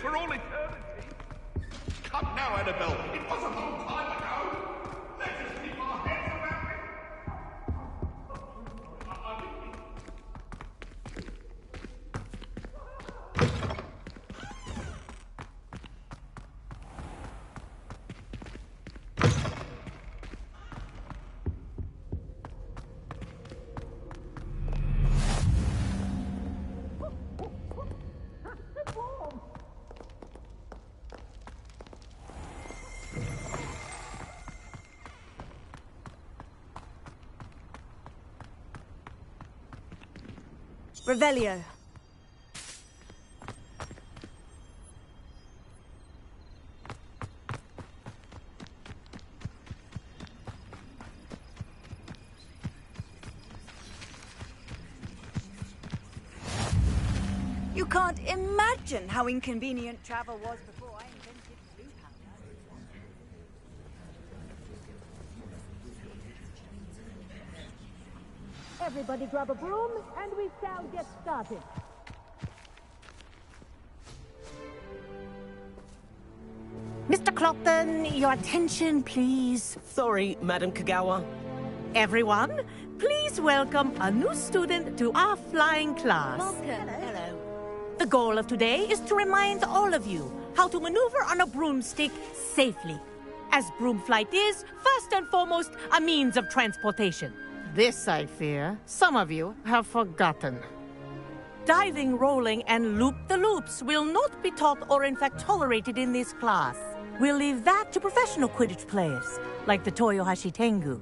for all eternity. Come now, Annabelle. It was a long time ago. Let us keep our heads about it. Revelio. You can't imagine how inconvenient travel was before I invented blue powder. Everybody grab a broom, and we shall get started. Mr. Clopton, your attention, please. Sorry, Madam Kagawa. Everyone, please welcome a new student to our flying class. Welcome. Hello. The goal of today is to remind all of you how to maneuver on a broomstick safely, as broom flight is, first and foremost, a means of transportation. This, I fear, some of you have forgotten. Diving, rolling, and loop-the-loops will not be taught or in fact tolerated in this class. We'll leave that to professional Quidditch players, like the Toyohashi Tengu.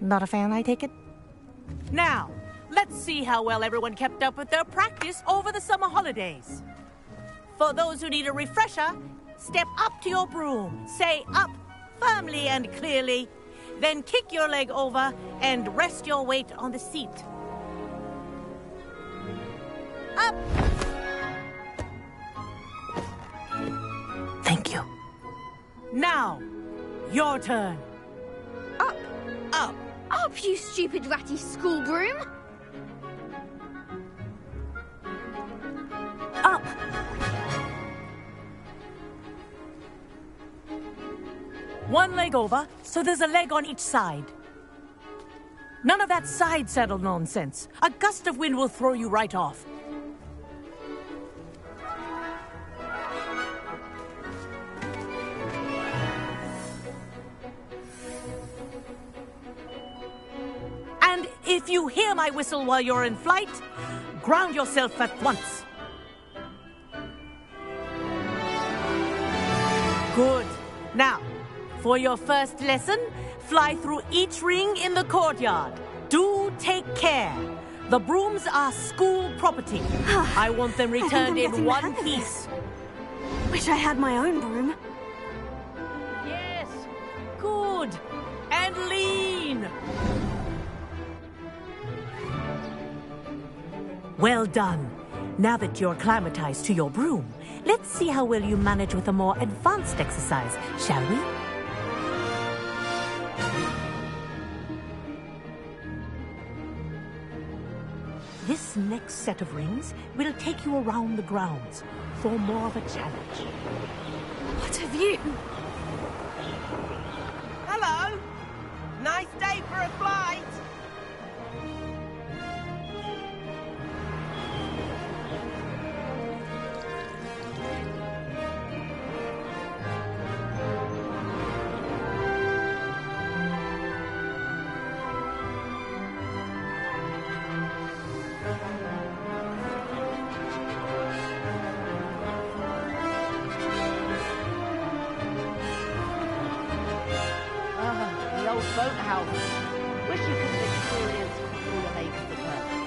Not a fan, I take it? Now, let's see how well everyone kept up with their practice over the summer holidays. For those who need a refresher, step up to your broom, say up firmly and clearly, then kick your leg over and rest your weight on the seat. Up! Thank you. Now, your turn. Up. Up. Up, you stupid ratty school broom. Up. One leg over, so there's a leg on each side. None of that side saddle nonsense. A gust of wind will throw you right off. And if you hear my whistle while you're in flight, ground yourself at once. Good. Now, for your first lesson, fly through each ring in the courtyard. Do take care. The brooms are school property. I want them returned in one piece. Wish I had my own broom. Yes. Good. And lean. Well done. Now that you're acclimatized to your broom, let's see how well you manage with a more advanced exercise, shall we? This next set of rings will take you around the grounds for more of a challenge. What have you? Hello. Nice day for a flight. The old boathouse. Wish you could have experienced crossing the lake of the Purple.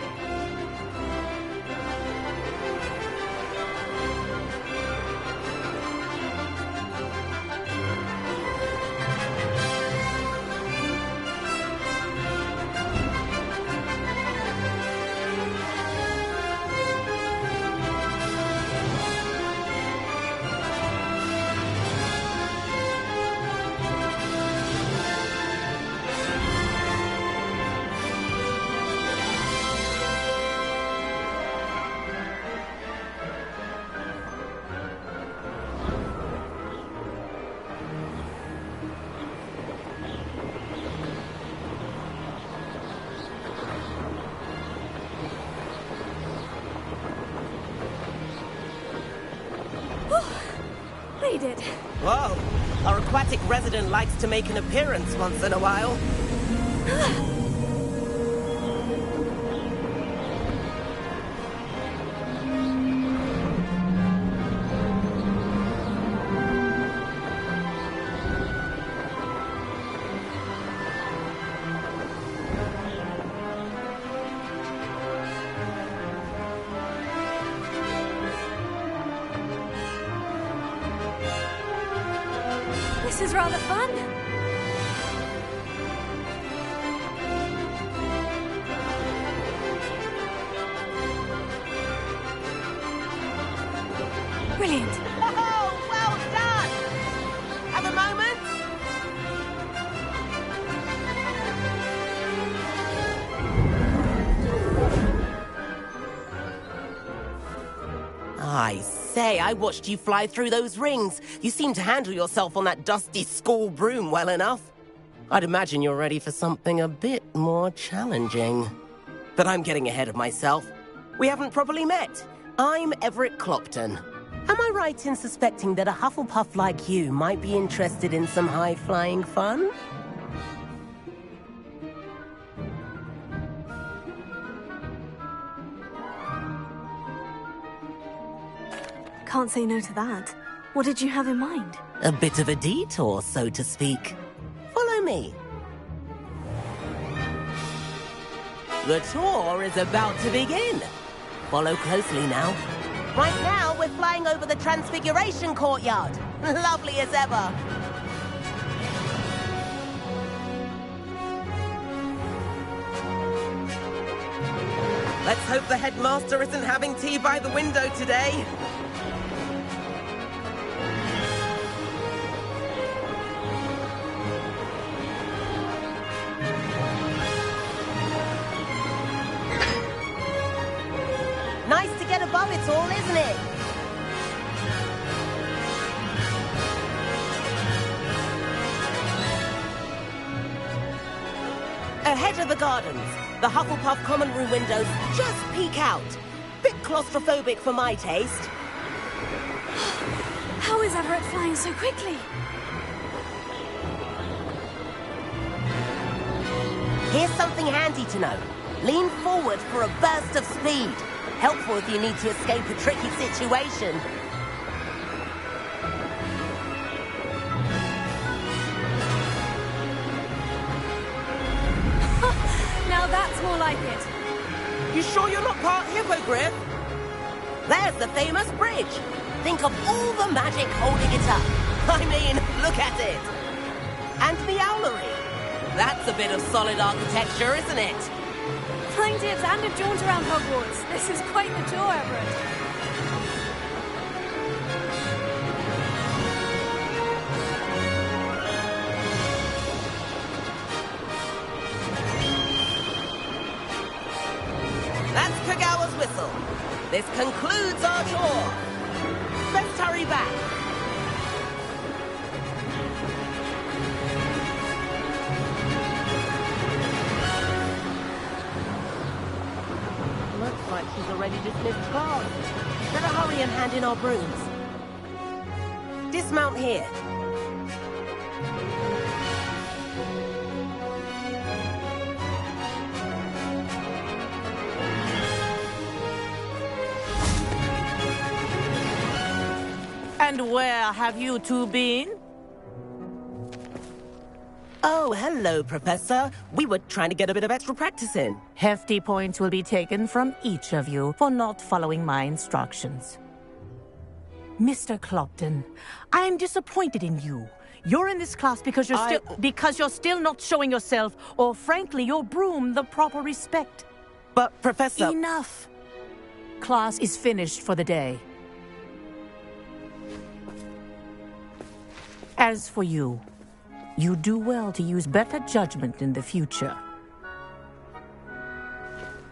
made it. Whoa, our aquatic resident likes to make an appearance once in a while. This is rather fun. Brilliant. Oh, well done! Have a moment? I say, I watched you fly through those rings. You seem to handle yourself on that dusty school broom well enough. I'd imagine you're ready for something a bit more challenging. But I'm getting ahead of myself. We haven't properly met. I'm Everett Clopton. Am I right in suspecting that a Hufflepuff like you might be interested in some high-flying fun? Can't say no to that. What did you have in mind? A bit of a detour, so to speak. Follow me. The tour is about to begin. Follow closely now. Right now, we're flying over the Transfiguration Courtyard. Lovely as ever. Let's hope the headmaster isn't having tea by the window today. Nice to get above it all, isn't it? Ahead of the gardens, the Hufflepuff common room windows just peek out. Bit claustrophobic for my taste. How is Everett flying so quickly? Here's something handy to know. Lean forward for a burst of speed. Helpful if you need to escape a tricky situation. Now that's more like it. You sure you're not part hippogriff? There's the famous bridge. Think of all the magic holding it up. I mean, look at it. And the owlery. That's a bit of solid architecture, isn't it? Flying tips and a jaunt around Hogwarts. This is quite the tour, Everett. That's Kagawa's whistle. This concludes our tour. Let's hurry back. Looks like she's already dismissed class. Better hurry and hand in our brooms. Dismount here. And where have you two been? Oh, hello, Professor. We were trying to get a bit of extra practice in. Hefty points will be taken from each of you for not following my instructions. Mr. Clopton, I am disappointed in you. You're in this class because you're still not showing yourself, or frankly, your broom the proper respect. But, Professor... Enough. Class is finished for the day. As for you, you do well to use better judgment in the future.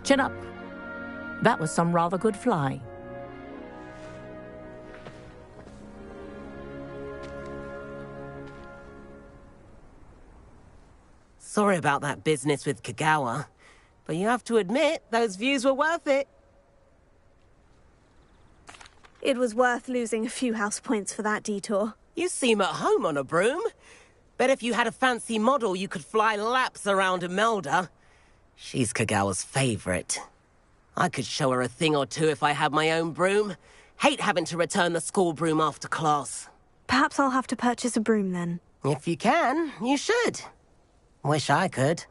Chin up. That was some rather good flying. Sorry about that business with Kagawa, but you have to admit, those views were worth it. It was worth losing a few house points for that detour. You seem at home on a broom. Bet if you had a fancy model, you could fly laps around Imelda. She's Kagawa's favorite. I could show her a thing or two if I had my own broom. Hate having to return the school broom after class. Perhaps I'll have to purchase a broom then. If you can, you should. Wish I could.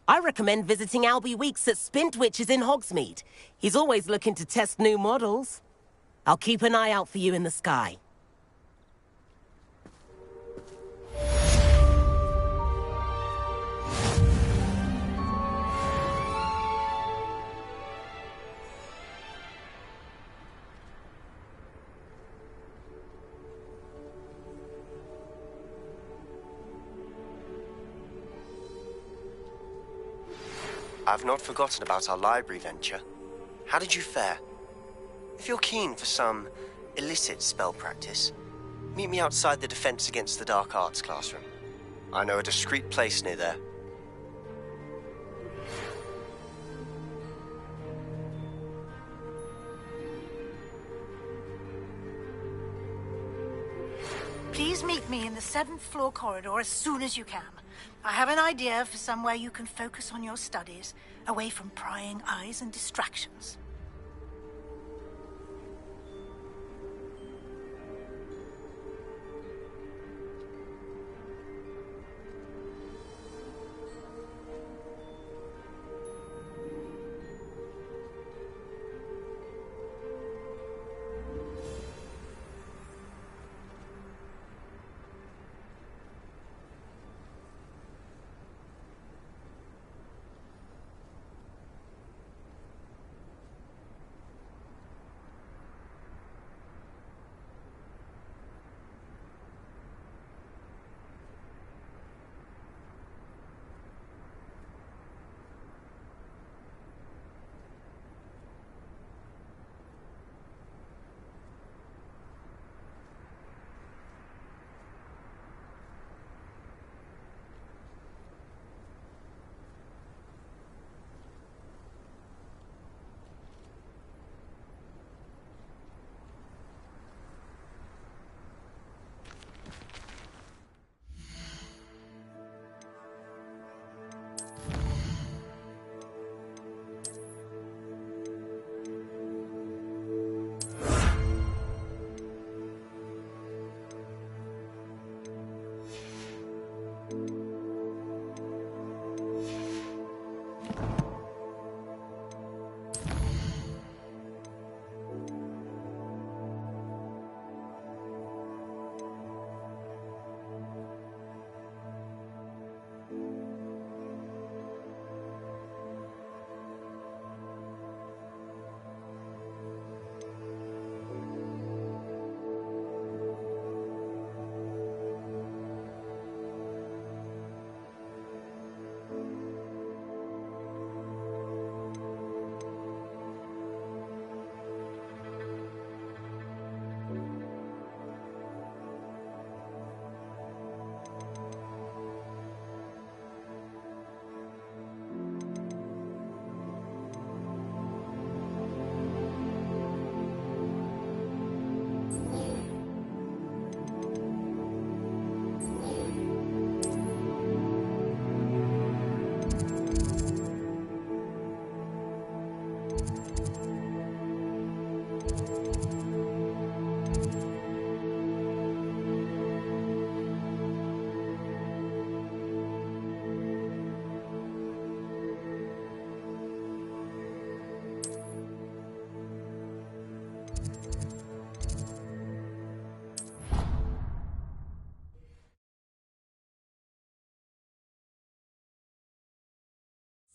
I recommend visiting Albie Weeks at Spintwitches in Hogsmeade. He's always looking to test new models. I'll keep an eye out for you in the sky. I've not forgotten about our library venture. How did you fare? If you're keen for some illicit spell practice, meet me outside the Defense Against the Dark Arts classroom. I know a discreet place near there. Please meet me in the 7th floor corridor as soon as you can. I have an idea for somewhere you can focus on your studies, away from prying eyes and distractions.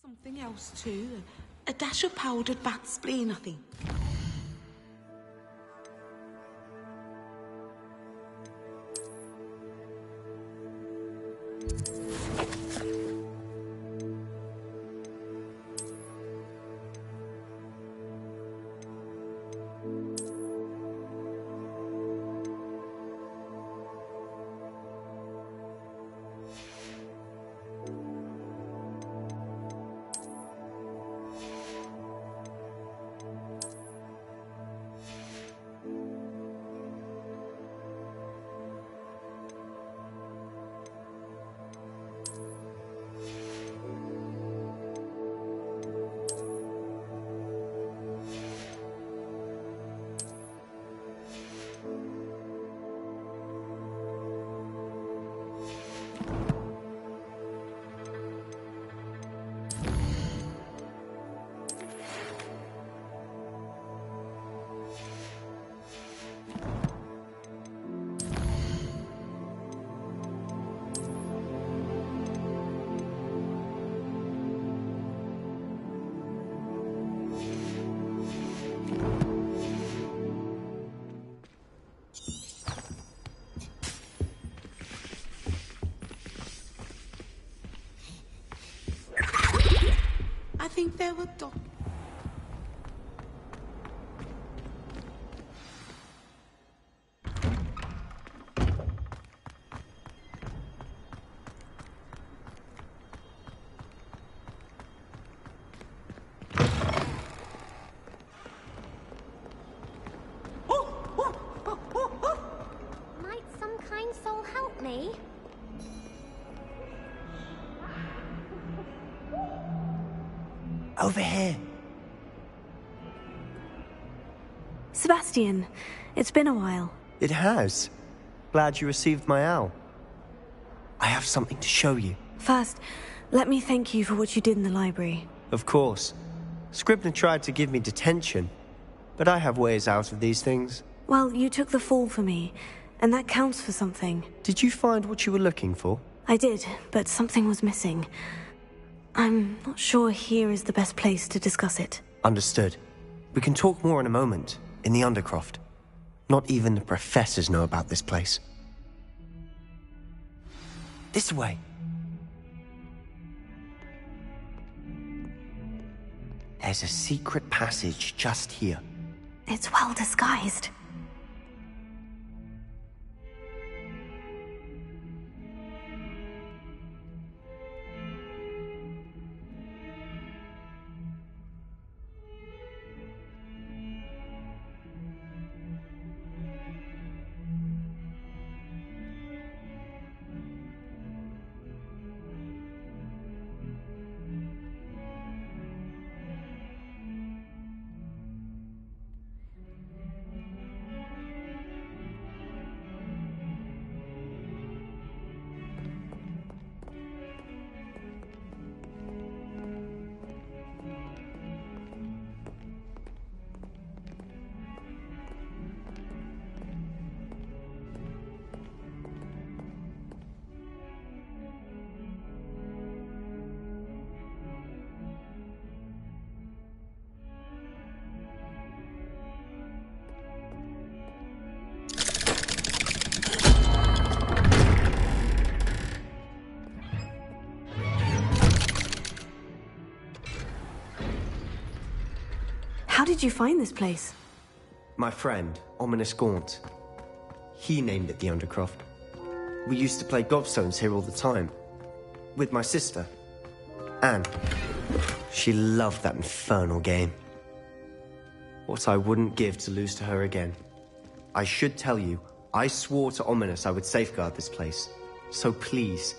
Something else too. A dash of powdered bat spleen, I think. think there were Might some kind soul help me? Over here. Sebastian, it's been a while. It has. Glad you received my owl. I have something to show you. First, let me thank you for what you did in the library. Of course. Scribner tried to give me detention, but I have ways out of these things. Well, you took the fall for me, and that counts for something. Did you find what you were looking for? I did, but something was missing. I'm not sure here is the best place to discuss it. Understood. We can talk more in a moment, in the Undercroft. Not even the professors know about this place. This way. There's a secret passage just here. It's well disguised. How did you find this place? My friend, Ominous Gaunt. He named it the Undercroft. We used to play gobstones here all the time. With my sister, Anne. She loved that infernal game. What I wouldn't give to lose to her again. I should tell you, I swore to Ominous I would safeguard this place. So please,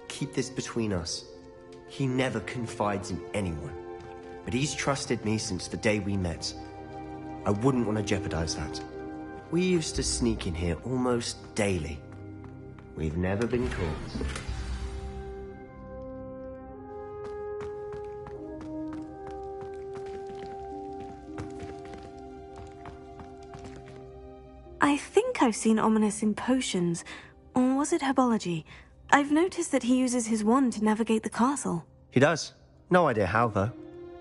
keep this between us. He never confides in anyone. But he's trusted me since the day we met. I wouldn't want to jeopardize that. We used to sneak in here almost daily. We've never been caught. I think I've seen Ominous in potions. Or was it herbology? I've noticed that he uses his wand to navigate the castle. He does. No idea how, though.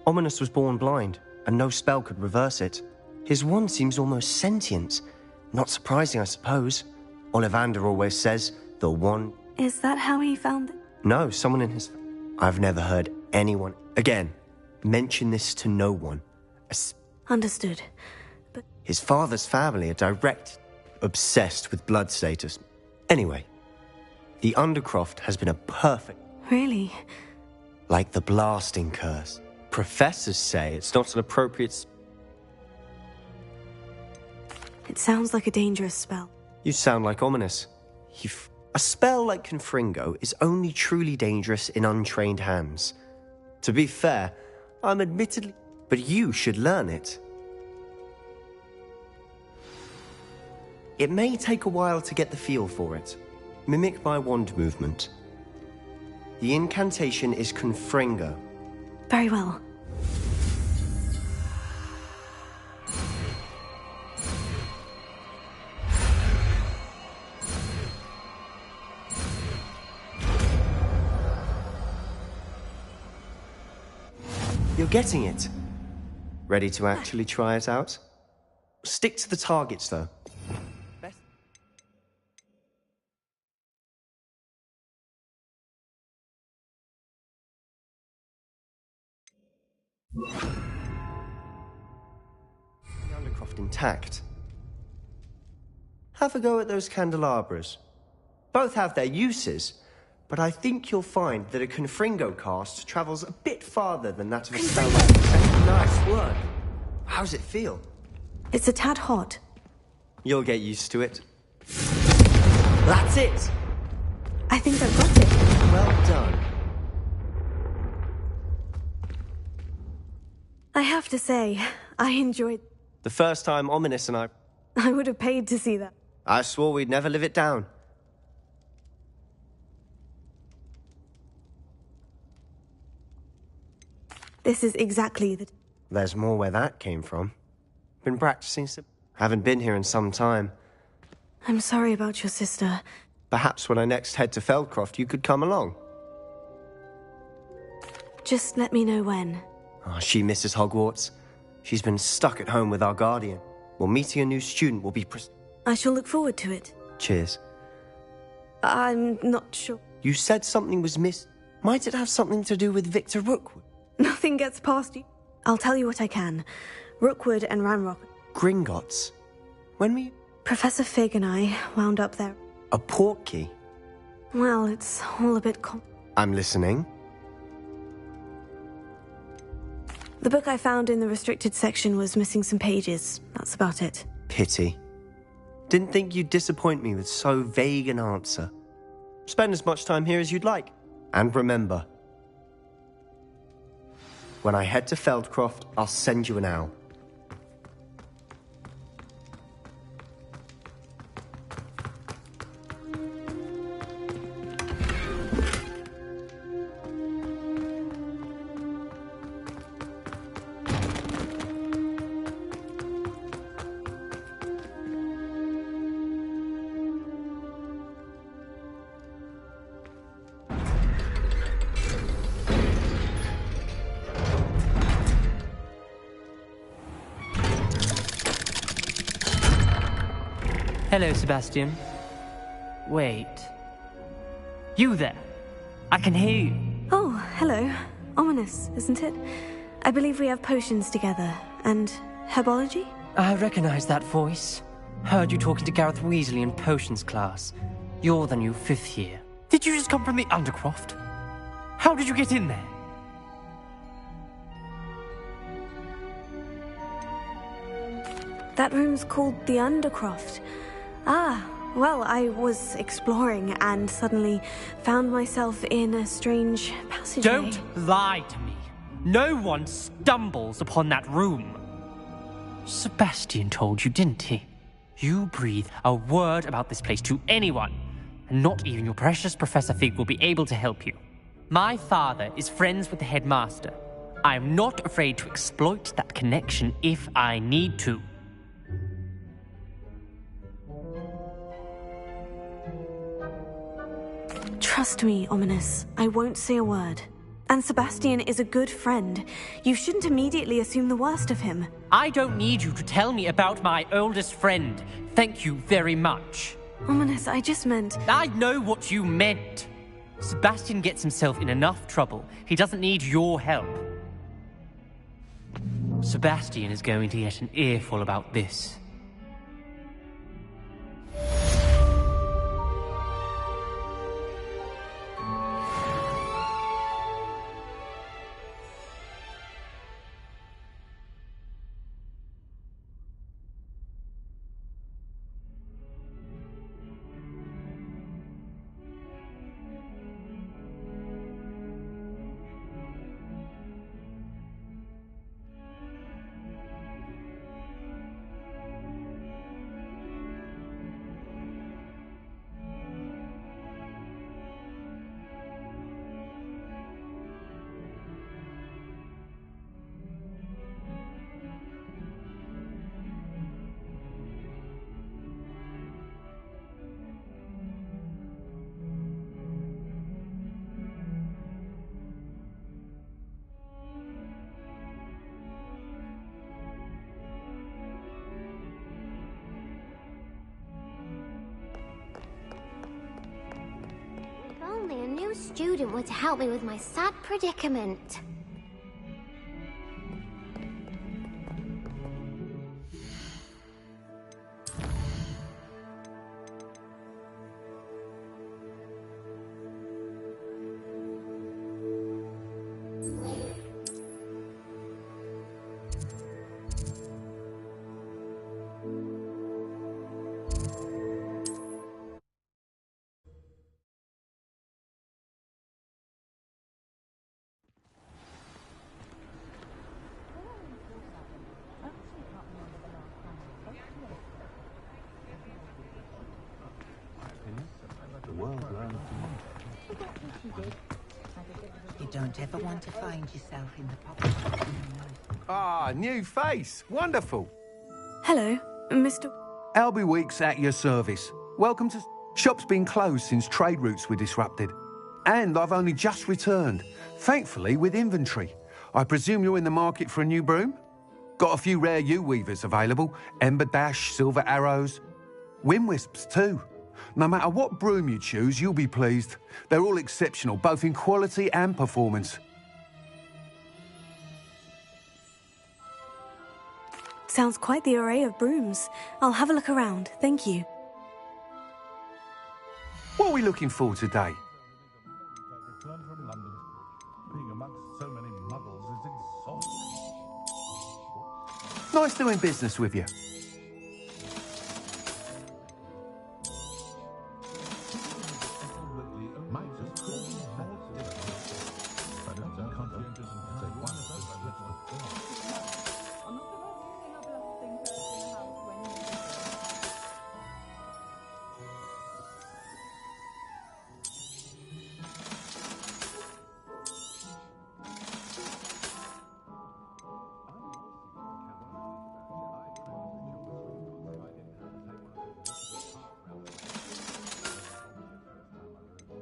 Ominous was born blind, and no spell could reverse it. His wand seems almost sentient. Not surprising, I suppose. Ollivander always says, the wand... Is that how he found it? No, someone in his... I've never heard anyone... Again, mention this to no one. Understood. But... His father's family are direct... obsessed with blood status. Anyway, the Undercroft has been a perfect... Really? Like the blasting curse. Professors say it's not an appropriate... It sounds like a dangerous spell. You sound like Ominous. A spell like Confringo is only truly dangerous in untrained hands. To be fair, I'm admittedly... But you should learn it. It may take a while to get the feel for it. Mimic my wand movement. The incantation is Confringo. Very well. You're getting it. Ready to actually try it out? Stick to the targets, though. intact. Have a go at those candelabras. Both have their uses, but I think you'll find that a Confringo cast travels a bit farther than that of a Stalwart. Nice work. How's it feel? It's a tad hot. You'll get used to it. That's it! I think I've got it. Well done. I have to say, I enjoyed... The first time Ominous and I would have paid to see that. I swore we'd never live it down. This is exactly the... There's more where that came from. Been practicing some... Haven't been here in some time. I'm sorry about your sister. Perhaps when I next head to Feldcroft, you could come along. Just let me know when. Oh, she misses Hogwarts. She's been stuck at home with our guardian. Well, meeting a new student will be I shall look forward to it. Cheers. I'm not sure. You said something was missed. Might it have something to do with Victor Rookwood? Nothing gets past you. I'll tell you what I can. Rookwood and Ranrock. Gringotts? When were you... Professor Fig and I wound up there. A portkey? Well, it's all a bit I'm listening. The book I found in the restricted section was missing some pages. That's about it. Pity. Didn't think you'd disappoint me with so vague an answer. Spend as much time here as you'd like. And remember, when I head to Feldcroft, I'll send you an owl. Hello, Sebastian. Wait. You there? I can hear you. Oh, hello. Ominous, isn't it? I believe we have potions together. And herbology? I recognize that voice. Heard you talking to Gareth Weasley in potions class. You're the new 5th year. Did you just come from the Undercroft? How did you get in there? That room's called the Undercroft. Ah, well, I was exploring and suddenly found myself in a strange passageway. Don't lie to me. No one stumbles upon that room. Sebastian told you, didn't he? You breathe a word about this place to anyone, and not even your precious Professor Fig will be able to help you. My father is friends with the headmaster. I am not afraid to exploit that connection if I need to. Trust me, Ominous. I won't say a word. And Sebastian is a good friend. You shouldn't immediately assume the worst of him. I don't need you to tell me about my oldest friend. Thank you very much. Ominous, I just meant... I know what you meant. Sebastian gets himself in enough trouble. He doesn't need your help. Sebastian is going to get an earful about this. Only a new student were to help me with my sad predicament. You don't ever want to find yourself in the pocket. Ah, new face. Wonderful. Hello, Mr. Albie Weeks at your service. Welcome to... Shop's been closed since trade routes were disrupted. And I've only just returned, thankfully with inventory. I presume you're in the market for a new broom? Got a few rare U-weavers available. Ember Dash, Silver Arrows. Wind Wisps too. No matter what broom you choose, you'll be pleased. They're all exceptional, both in quality and performance. Sounds quite the array of brooms. I'll have a look around, thank you. What are we looking for today? Returned from London. Being amongst so many muggles is exhausting. Nice doing business with you.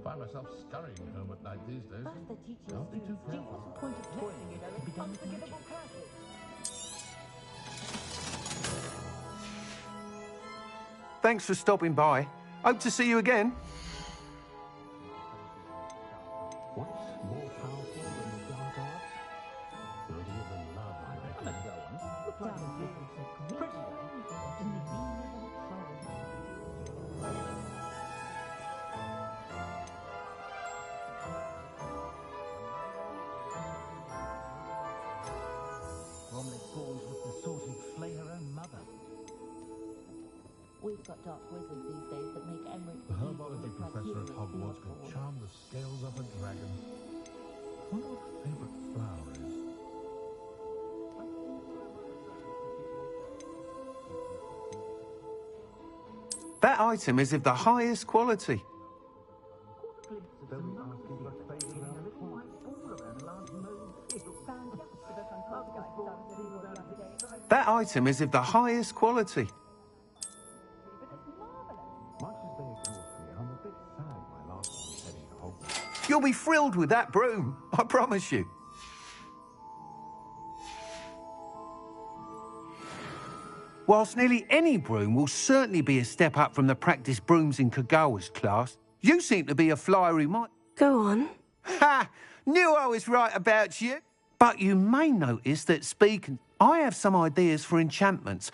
Find myself scurrying home at night these days. Can't be too careful. Thanks for stopping by. Hope to see you again. What's more powerful than the dark arts? The idea of love, I reckon. We've got dark wizards these days that make emerald. The herbology professor at Hogwarts could charm the scales off a dragon. Wonder what her favourite flower is. That item is of the highest quality. That item is of the highest quality. You'll be thrilled with that broom, I promise you. Whilst nearly any broom will certainly be a step up from the practice brooms in Kagawa's class, you seem to be a flyer who might... Go on. Ha! Knew I was right about you. But you may notice that speaking... I have some ideas for enchantments.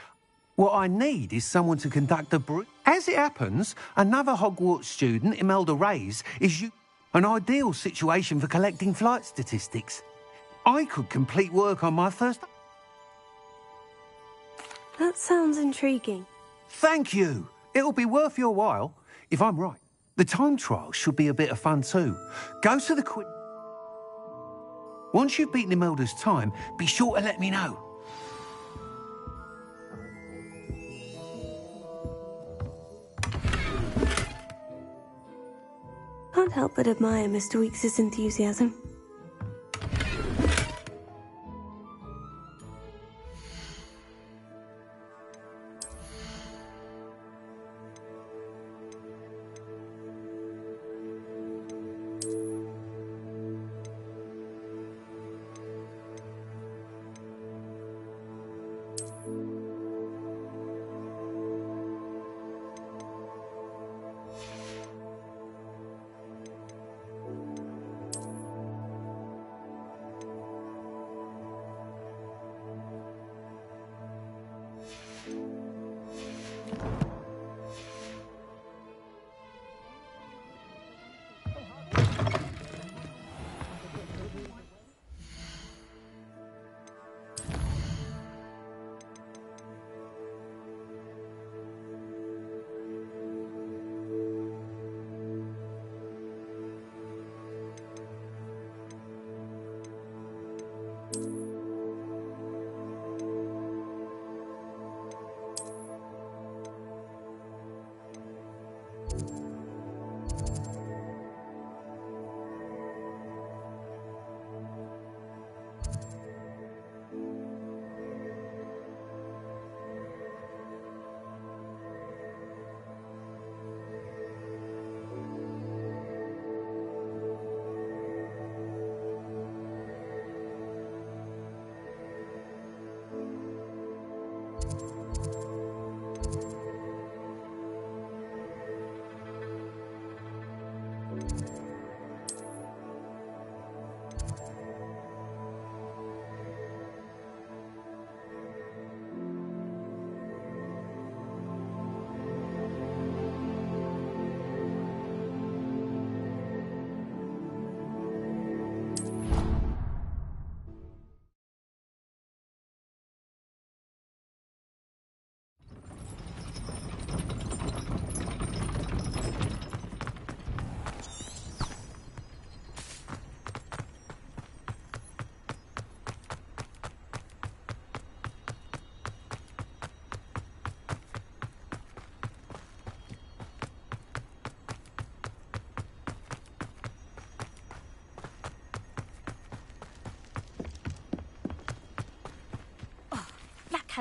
What I need is someone to conduct a broom. As it happens, another Hogwarts student, Imelda Reyes, is an ideal situation for collecting flight statistics. I could complete work on my first... That sounds intriguing. Thank you. It'll be worth your while, if I'm right. The time trial should be a bit of fun too. Go to the quiz. Once you've beaten Imelda's time, be sure to let me know. Can't help but admire Mr. Weeks' enthusiasm.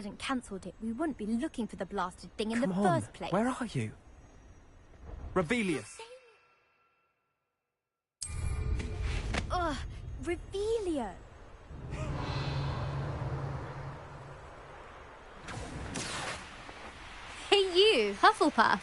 hadn't cancelled it, we wouldn't be looking for the blasted thing in the Come on, first place. where are you? Revelius! Ugh, Revelio. Hey you, Hufflepuff.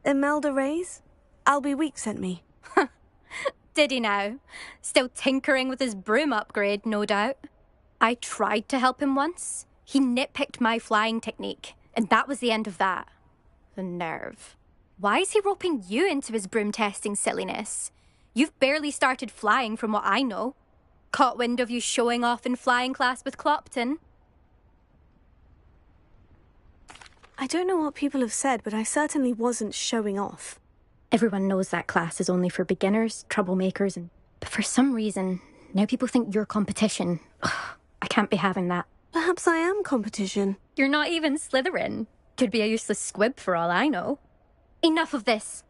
Imelda Reyes? Albie Week sent me. Did he now? Still tinkering with his broom upgrade, no doubt. I tried to help him once. He nitpicked my flying technique, and that was the end of that. The nerve. Why is he roping you into his broom testing silliness? You've barely started flying from what I know. Caught wind of you showing off in flying class with Clopton. I don't know what people have said, but I certainly wasn't showing off. Everyone knows that class is only for beginners, troublemakers, but for some reason, now people think you're competition. Ugh, I can't be having that. Perhaps I am competition. You're not even Slytherin. Could be a useless squib for all I know. Enough of this.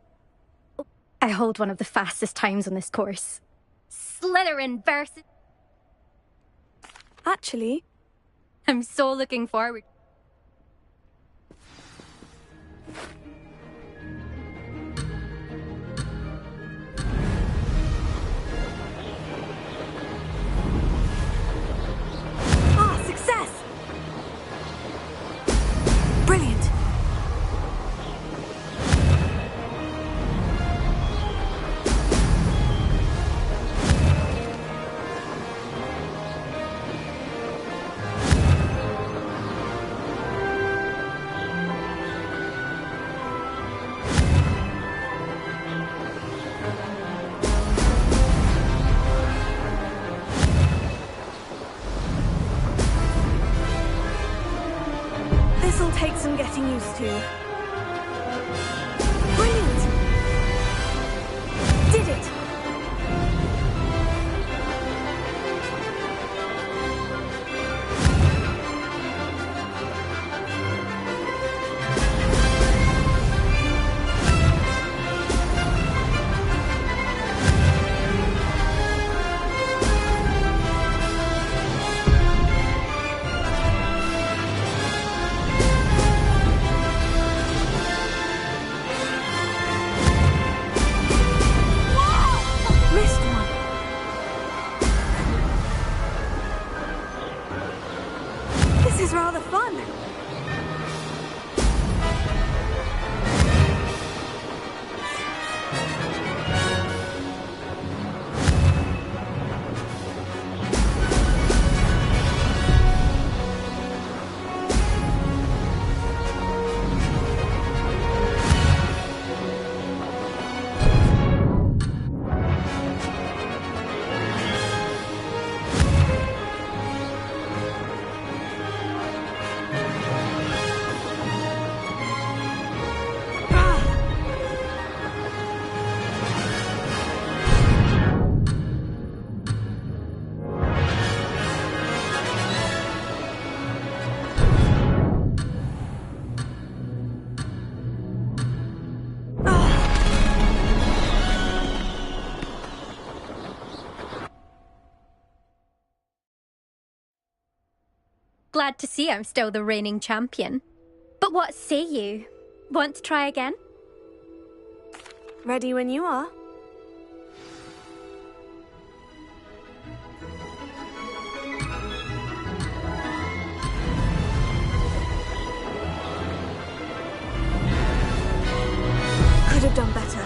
I hold one of the fastest times on this course. Slytherin versus... Actually, I'm so looking forward. Success! Brilliant. This'll take some getting used to. Brilliant! Did it! This is rather fun. Glad to see I'm still the reigning champion. But what say you? Want to try again? Ready when you are. Could have done better.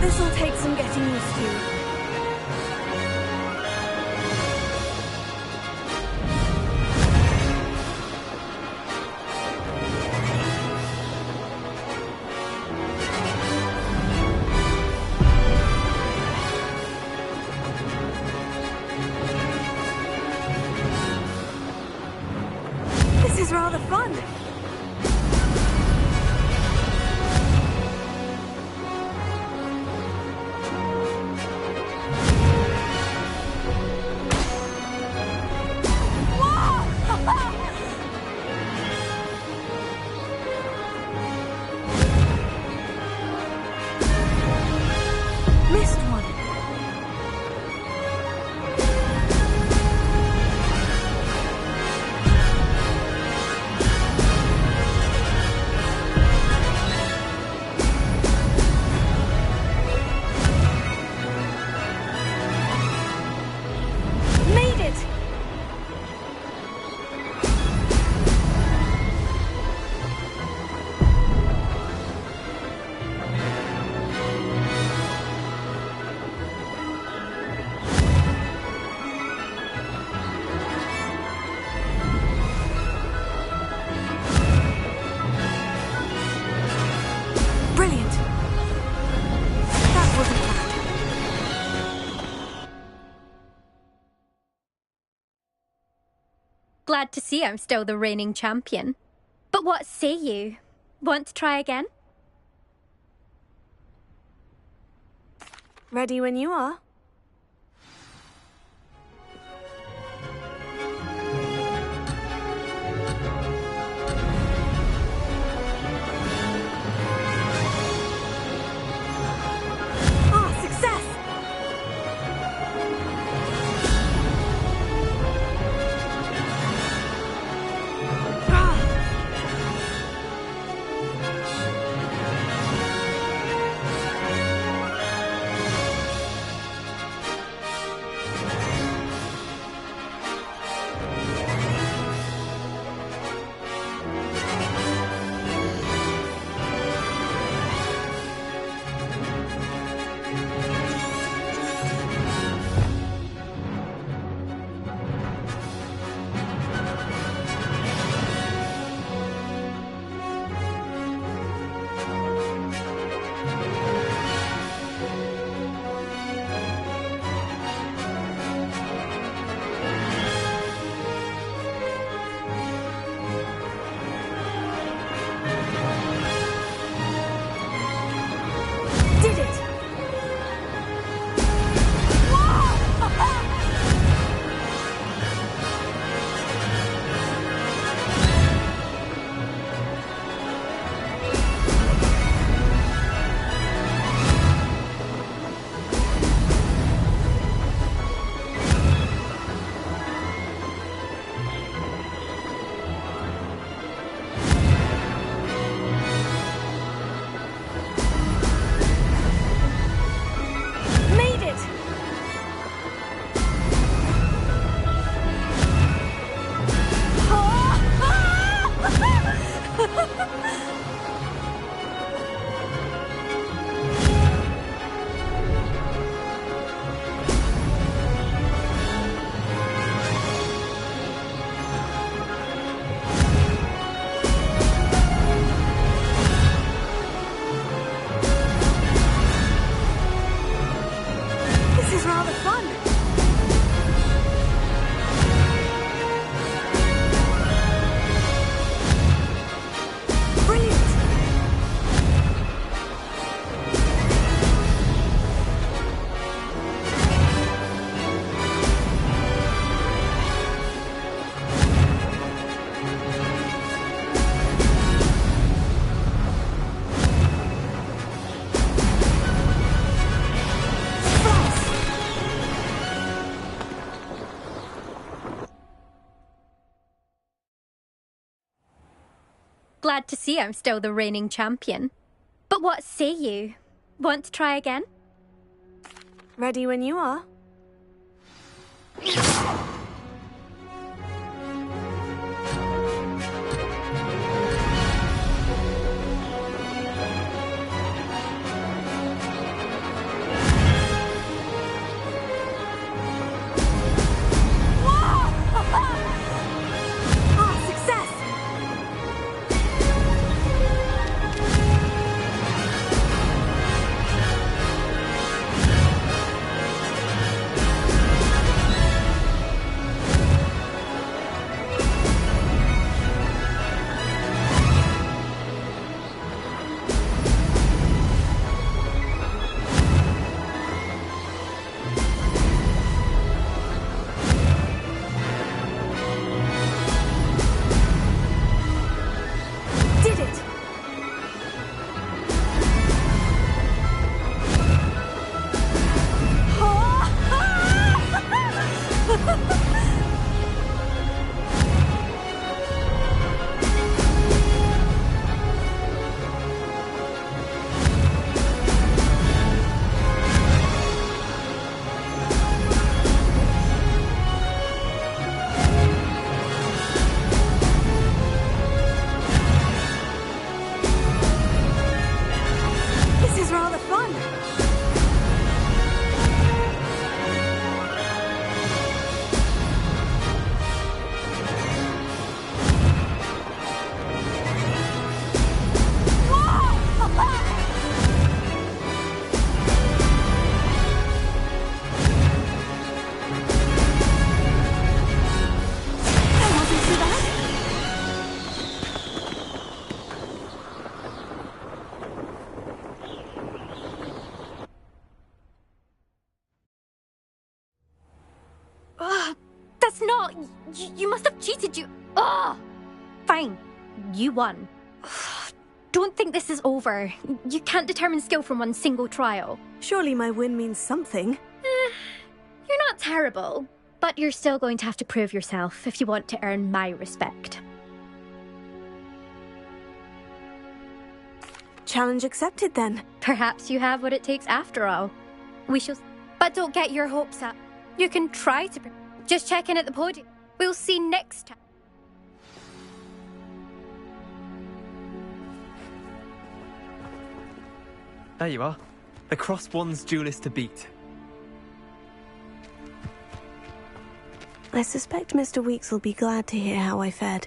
This'll take some getting used to. Missed one. Made it! Brilliant. That wasn't bad. Glad to see I'm still the reigning champion. But what say you? Want to try again? Ready when you are. Ah, success! Did it! Made it! This is rather fun. Brilliant! Glad to see I'm still the reigning champion. But what say you? Want to try again? Ready when you are. Ah, success! Oh, you must have cheated, you... Oh! Fine. You won. Don't think this is over. You can't determine skill from one single trial. Surely my win means something. You're not terrible, but you're still going to have to prove yourself if you want to earn my respect. Challenge accepted, then. Perhaps you have what it takes after all. We shall... But don't get your hopes up. You can try to... Just check in at the podium. We'll see next time. There you are. The Cross One's duelist to beat. I suspect Mr. Weeks will be glad to hear how I fared.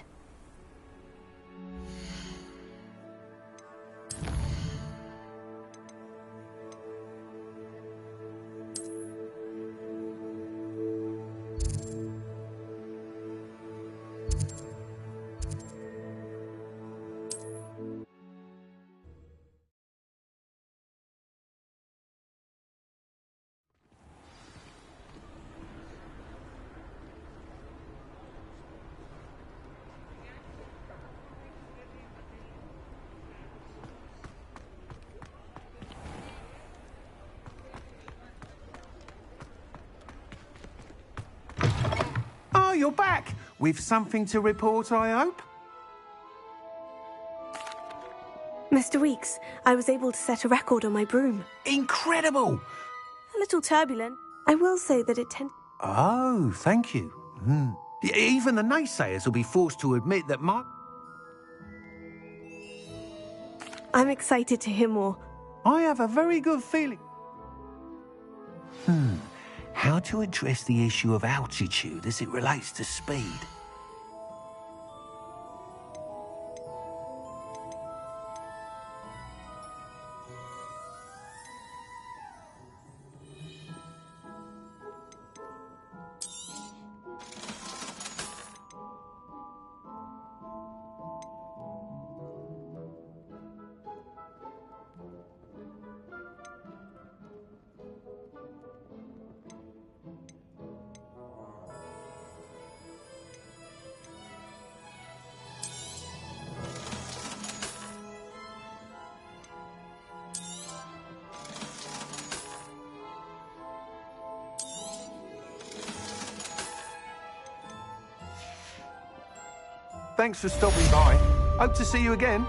Oh, you're back! With something to report, I hope? Mr. Weeks, I was able to set a record on my broom. Incredible! A little turbulent. I will say that it tends... Oh, thank you. Even the naysayers will be forced to admit that my... I'm excited to hear more. I have a very good feeling. How to address the issue of altitude as it relates to speed? Thanks for stopping by. Hope to see you again.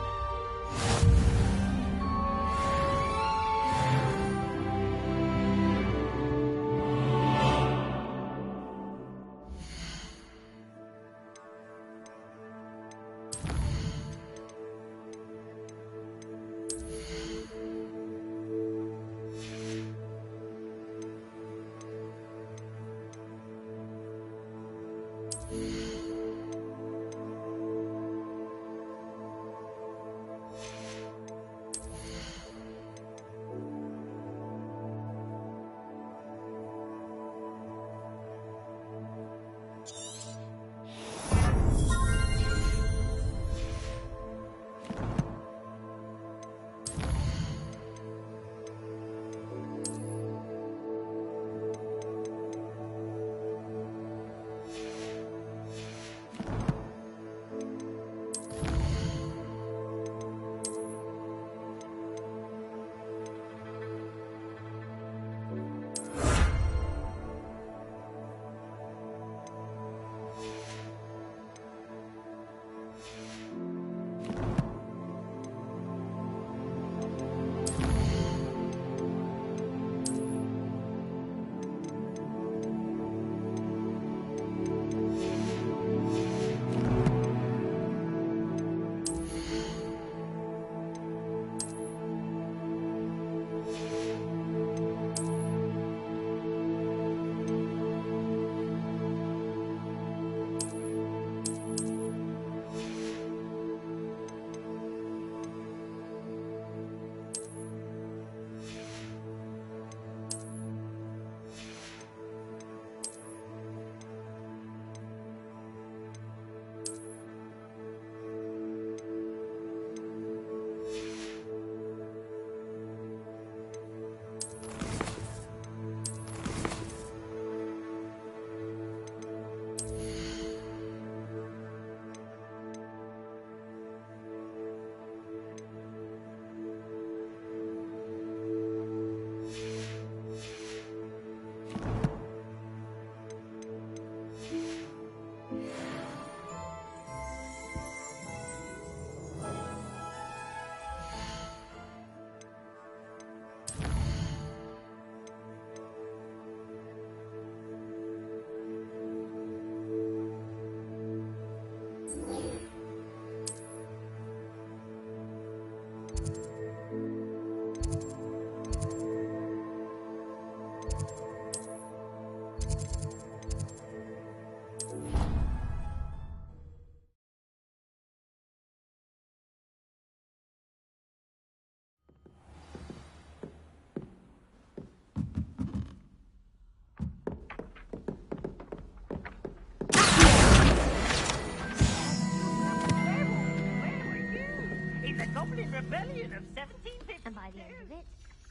Goblin Rebellion of 1750. And by the end of it,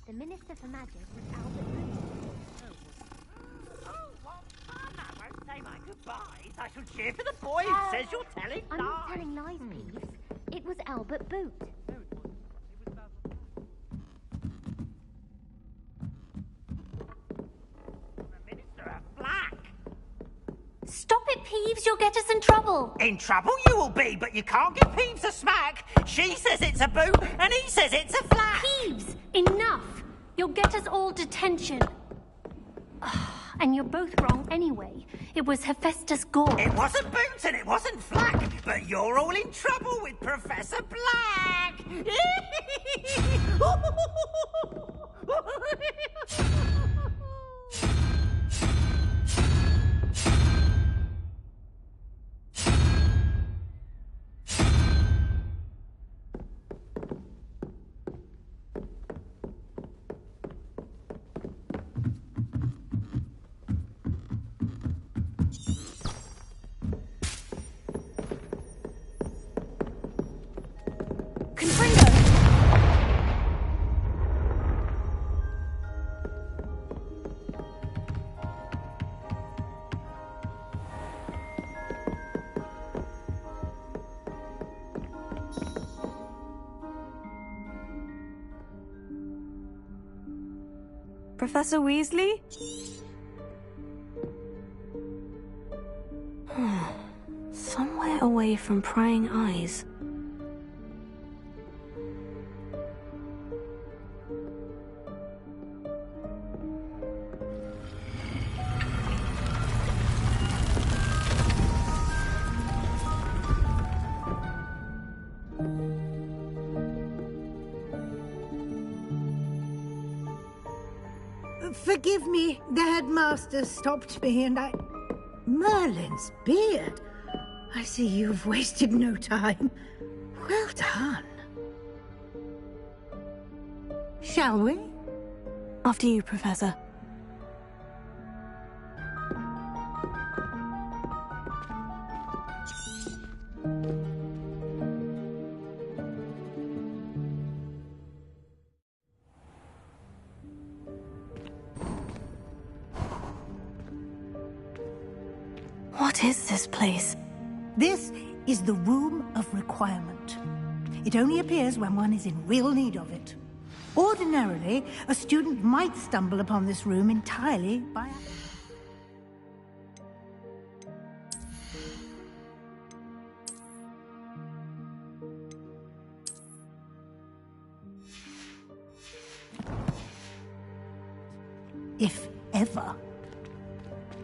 the Minister for Magic was Albert Booth. Oh, what fun! I won't say my goodbyes. I shall cheer for the boy who says you're telling lies. I'm not telling lies, Peeves. It was Albert Boot. Stop it, Peeves! You'll get us in trouble! In trouble you will be, but you can't give Peeves a smack. She says it's a boot, and he says it's a flat. Peeves! Enough! You'll get us all detention. And you're both wrong anyway. It was Hephaestus Gore. It wasn't Boots and it wasn't Flack, but you're all in trouble with Professor Black. Professor Weasley? Somewhere away from prying eyes. Forgive me, the headmaster stopped me and I... Merlin's beard! I see you've wasted no time. Well done. Shall we? After you, Professor. What is this place? This is the Room of Requirement. It only appears when one is in real need of it. Ordinarily, a student might stumble upon this room entirely by accident. If ever.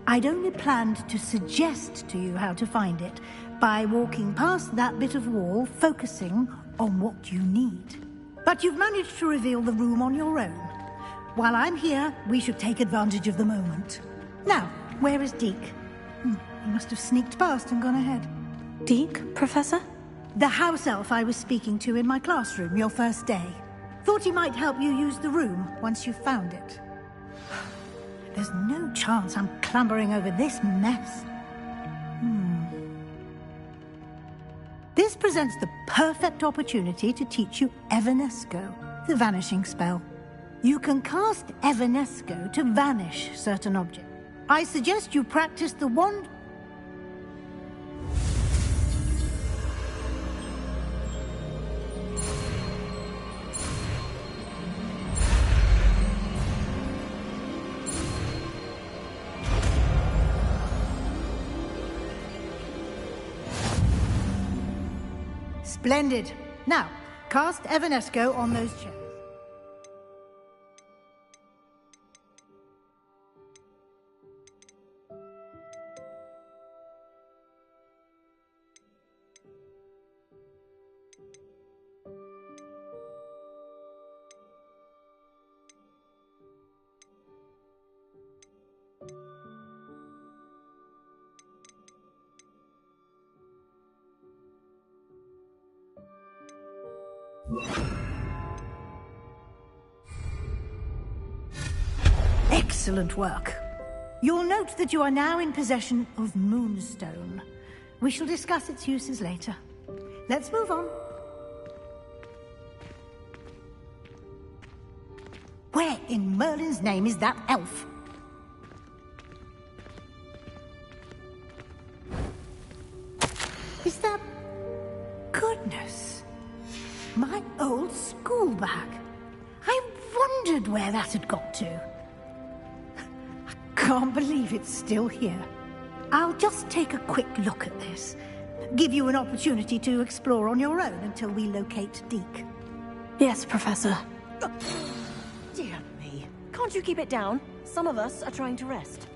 I'd only planned to suggest to you how to find it by walking past that bit of wall, focusing on what you need. But you've managed to reveal the room on your own. While I'm here, we should take advantage of the moment. Now, where is Deke? He must have sneaked past and gone ahead. Deke, Professor? The house elf I was speaking to in my classroom your first day. Thought he might help you use the room once you've found it. There's no chance I'm clambering over this mess. This presents the perfect opportunity to teach you Evanesco, the vanishing spell. You can cast Evanesco to vanish certain objects. I suggest you practice the wand... Splendid. Now, cast Evanesco on those chairs. Excellent work. You'll note that you are now in possession of Moonstone. We shall discuss its uses later. Let's move on. Where in Merlin's name is that elf? Is that... Goodness. My old school bag. I wondered where that had got to. I can't believe it's still here. I'll just take a quick look at this. Give you an opportunity to explore on your own until we locate Deke. Yes, Professor. Dear me. Can't you keep it down? Some of us are trying to rest.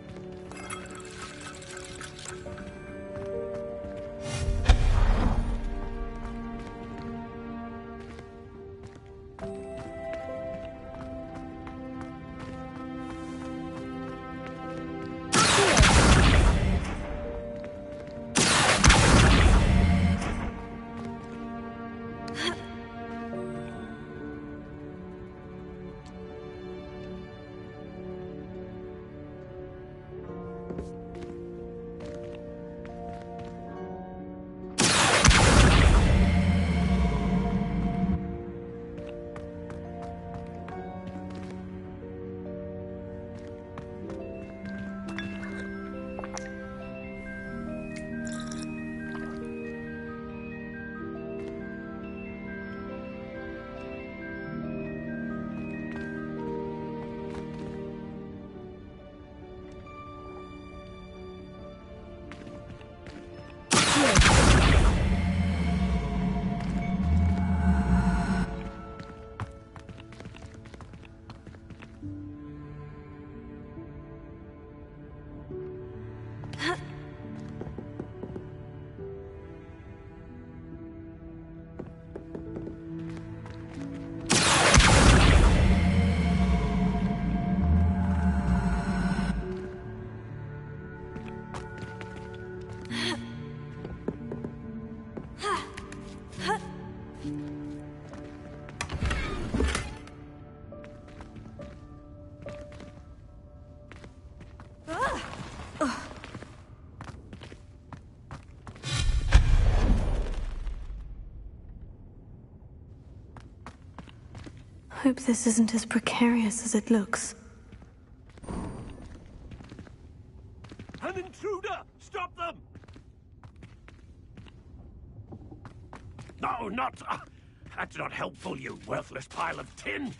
Hope this isn't as precarious as it looks. An intruder! Stop them! No, not... that's not helpful, you worthless pile of tin!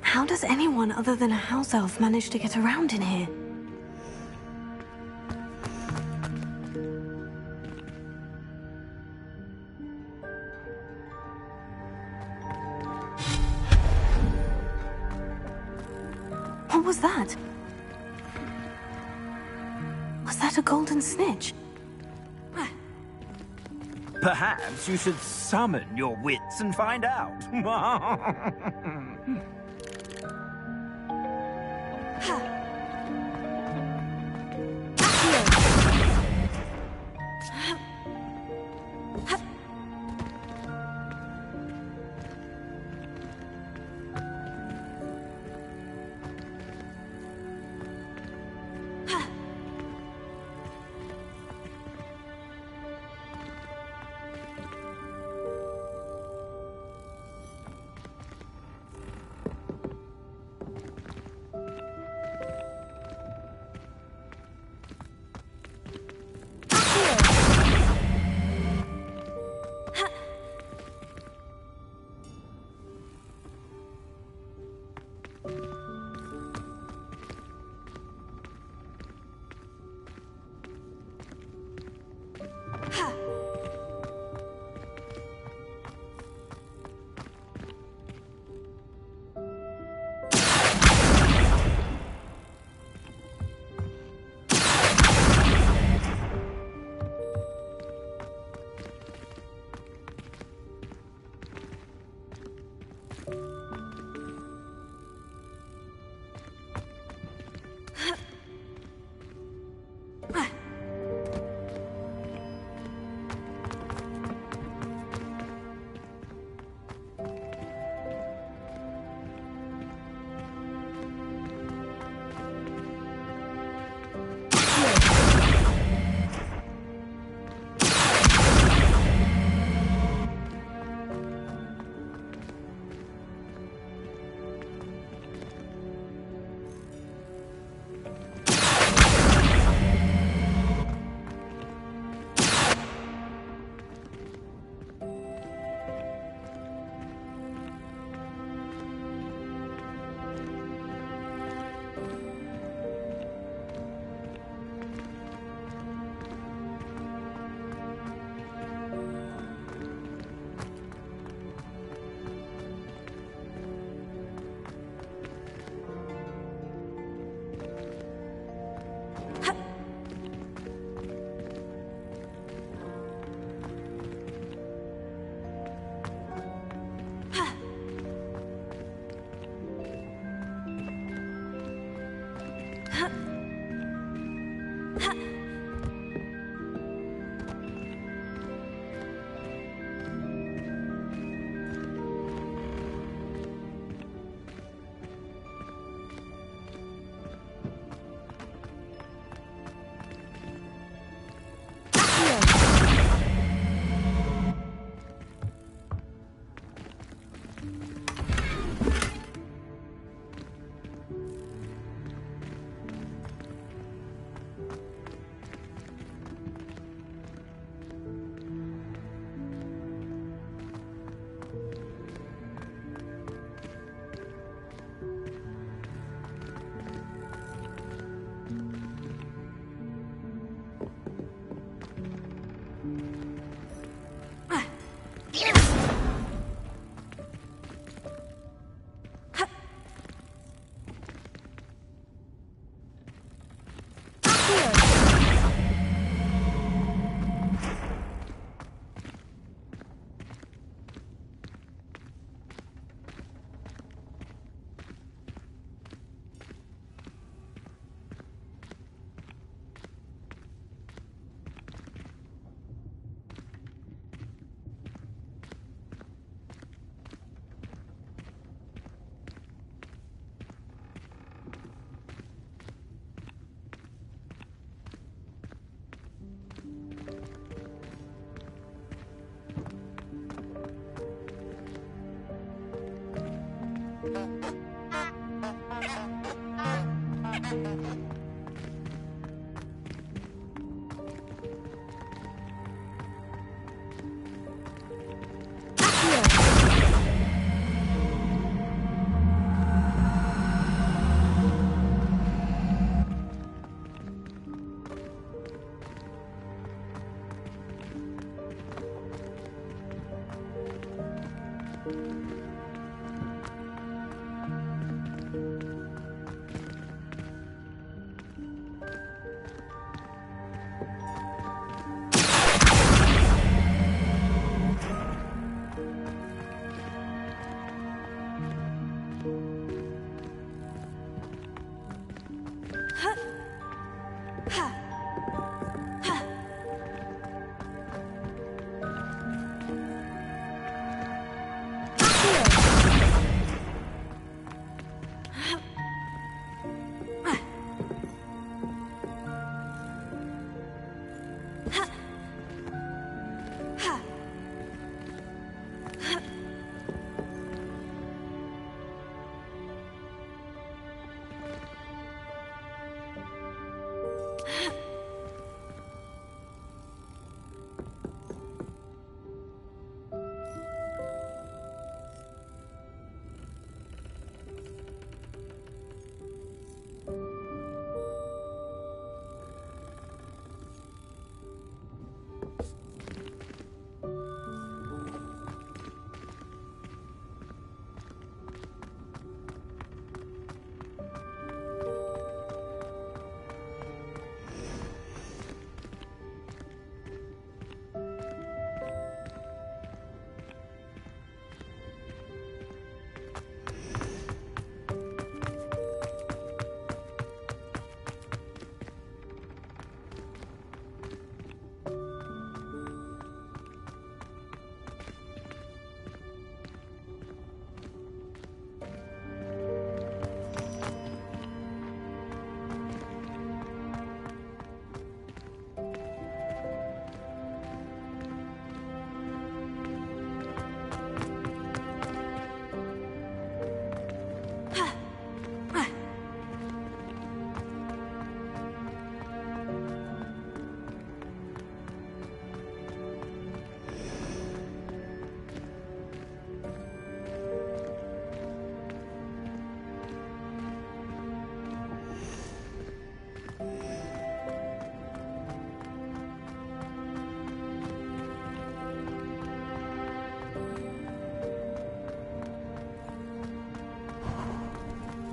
How does anyone other than a house elf manage to get around in here? What was that? Was that a golden snitch? Perhaps you should summon your wits and find out.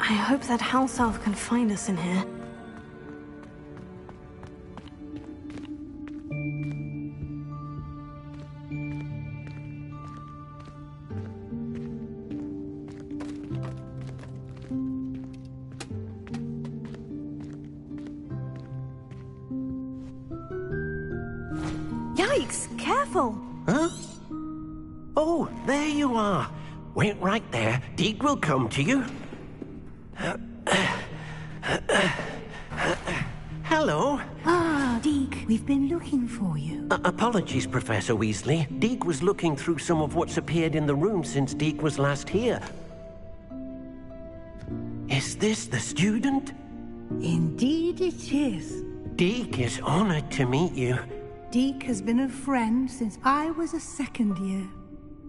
I hope that house elf can find us in here. careful! Huh? Oh, there you are. Wait right there. Deke will come to you. Hello. Ah, Deke, we've been looking for you. Apologies, Professor Weasley. Deke was looking through some of what's appeared in the room since Deke was last here. Is this the student? Indeed it is. Deke is honored to meet you. Deke has been a friend since I was a second year.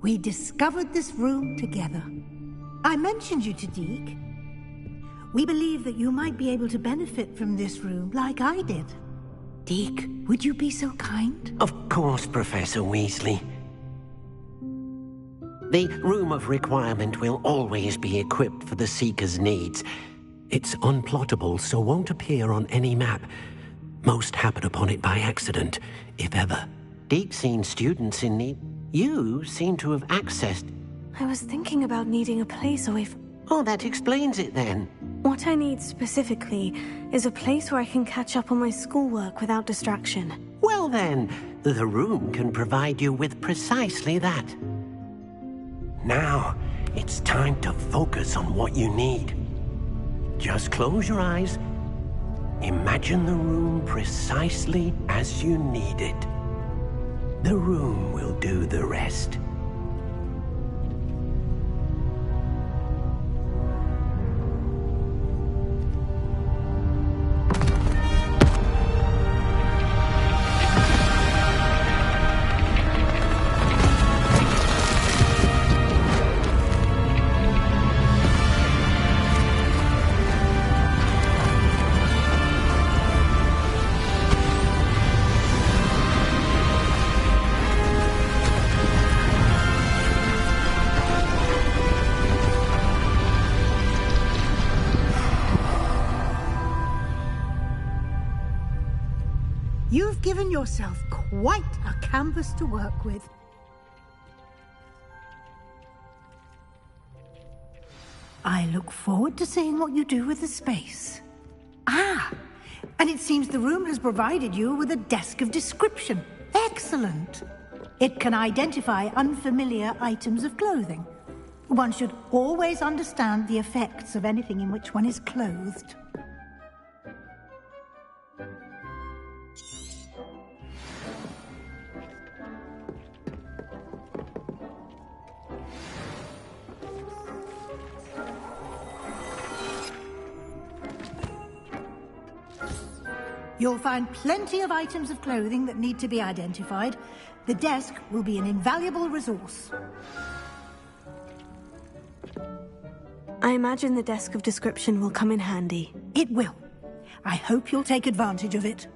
We discovered this room together. I mentioned you to Deke. We believe that you might be able to benefit from this room like I did. Deke, would you be so kind? Of course, Professor Weasley. The Room of Requirement will always be equipped for the Seeker's needs. It's unplottable, so won't appear on any map. Most happen upon it by accident, if ever. Deke's seen students in need. You seem to have accessed... I was thinking about needing a place away from... Oh, that explains it then. What I need specifically is a place where I can catch up on my schoolwork without distraction. Well then, the room can provide you with precisely that. Now, it's time to focus on what you need. Just close your eyes. Imagine the room precisely as you need it. The room will do the rest. You've given yourself quite a canvas to work with. I look forward to seeing what you do with the space. Ah, and it seems the room has provided you with a desk of description. Excellent. It can identify unfamiliar items of clothing. One should always understand the effects of anything in which one is clothed. You'll find plenty of items of clothing that need to be identified. The desk will be an invaluable resource. I imagine the desk of description will come in handy. It will. I hope you'll take advantage of it.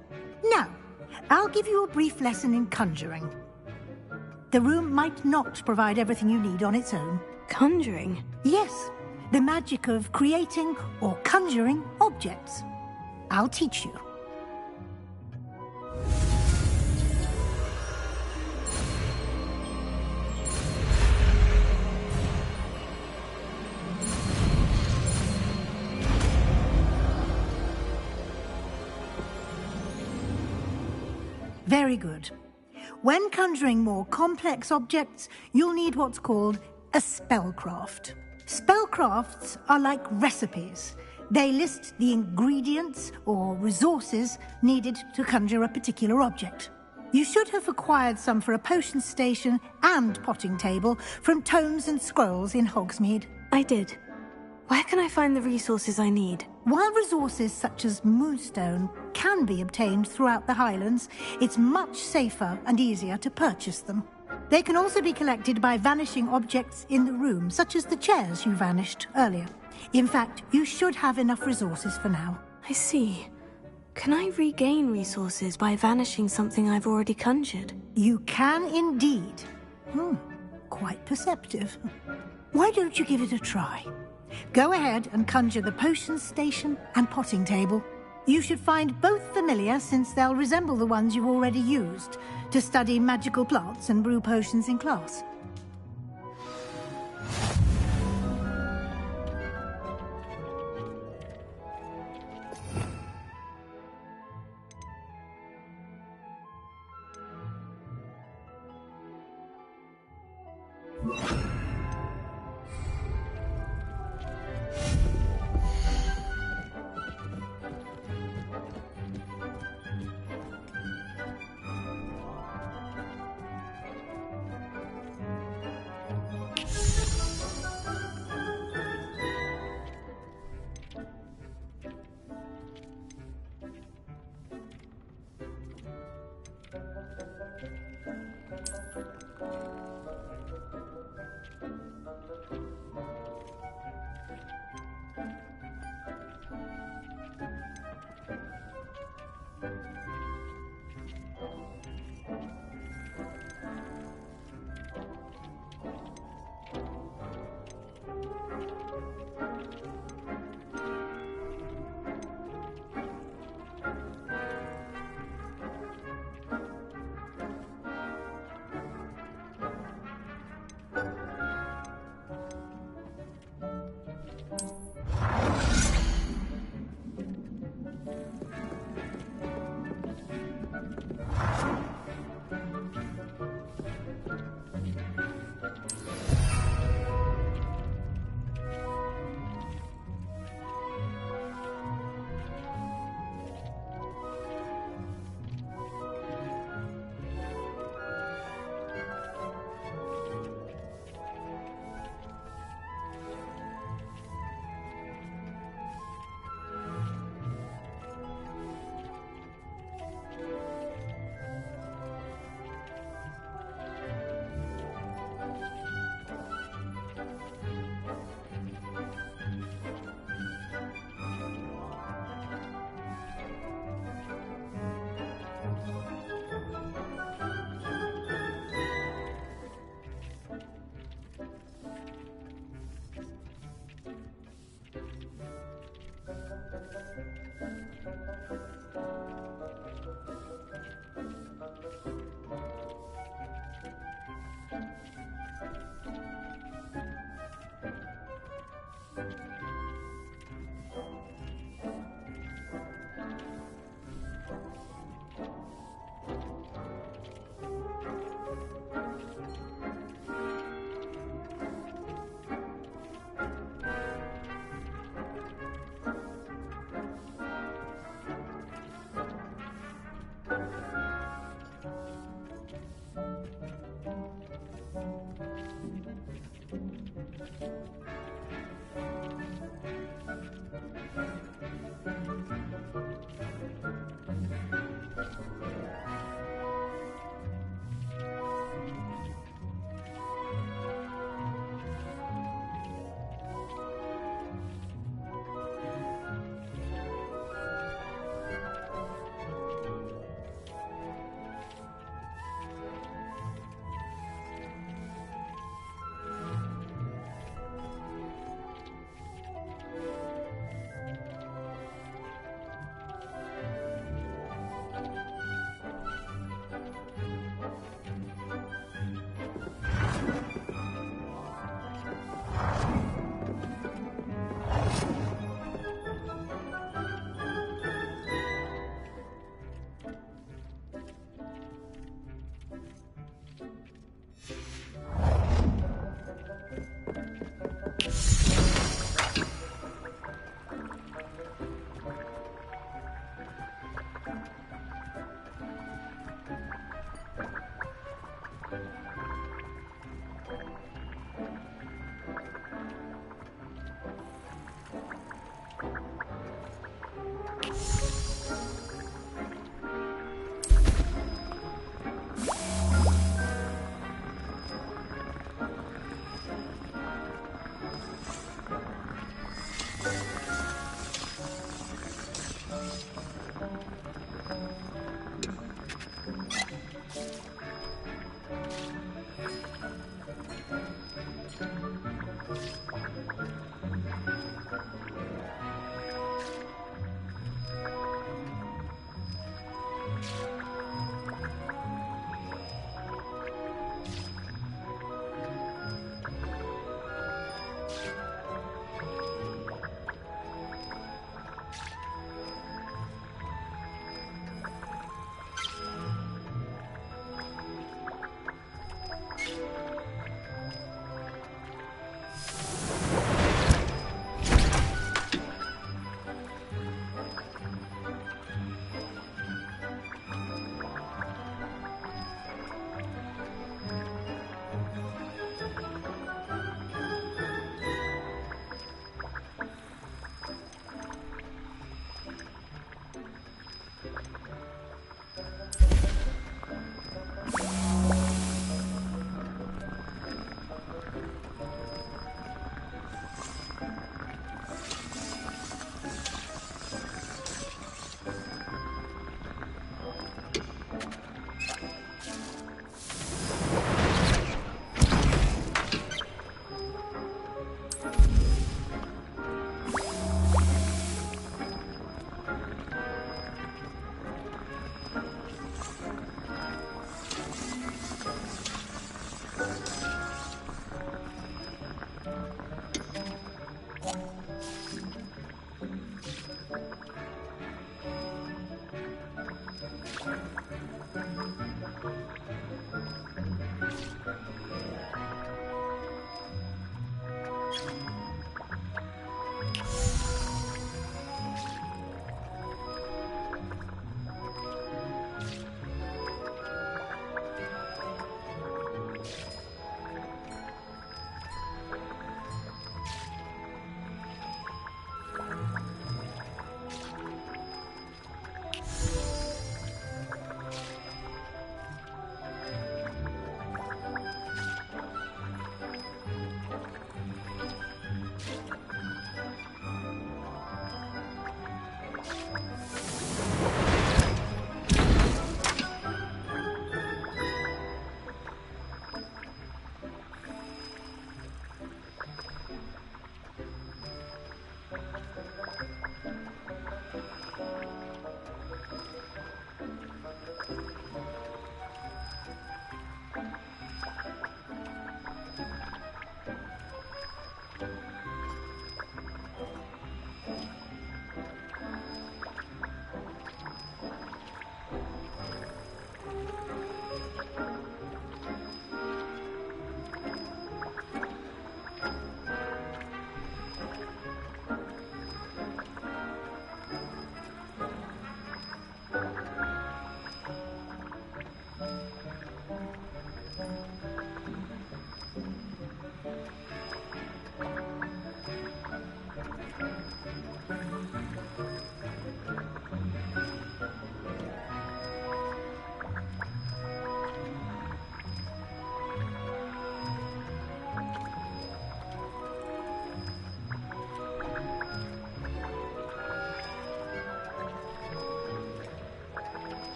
Now, I'll give you a brief lesson in conjuring. The room might not provide everything you need on its own. Conjuring? Yes, the magic of creating or conjuring objects. I'll teach you. Very good. When conjuring more complex objects, you'll need what's called a spellcraft. Spellcrafts are like recipes. They list the ingredients or resources needed to conjure a particular object. You should have acquired some for a potion station and potting table from tomes and scrolls in Hogsmeade. I did. Where can I find the resources I need? While resources such as moonstone can be obtained throughout the Highlands, it's much safer and easier to purchase them. They can also be collected by vanishing objects in the room, such as the chairs you vanished earlier. In fact, you should have enough resources for now. I see. Can I regain resources by vanishing something I've already conjured? You can indeed. Quite perceptive. Why don't you give it a try? Go ahead and conjure the potion station and potting table. You should find both familiar, since they'll resemble the ones you've already used to study magical plants and brew potions in class.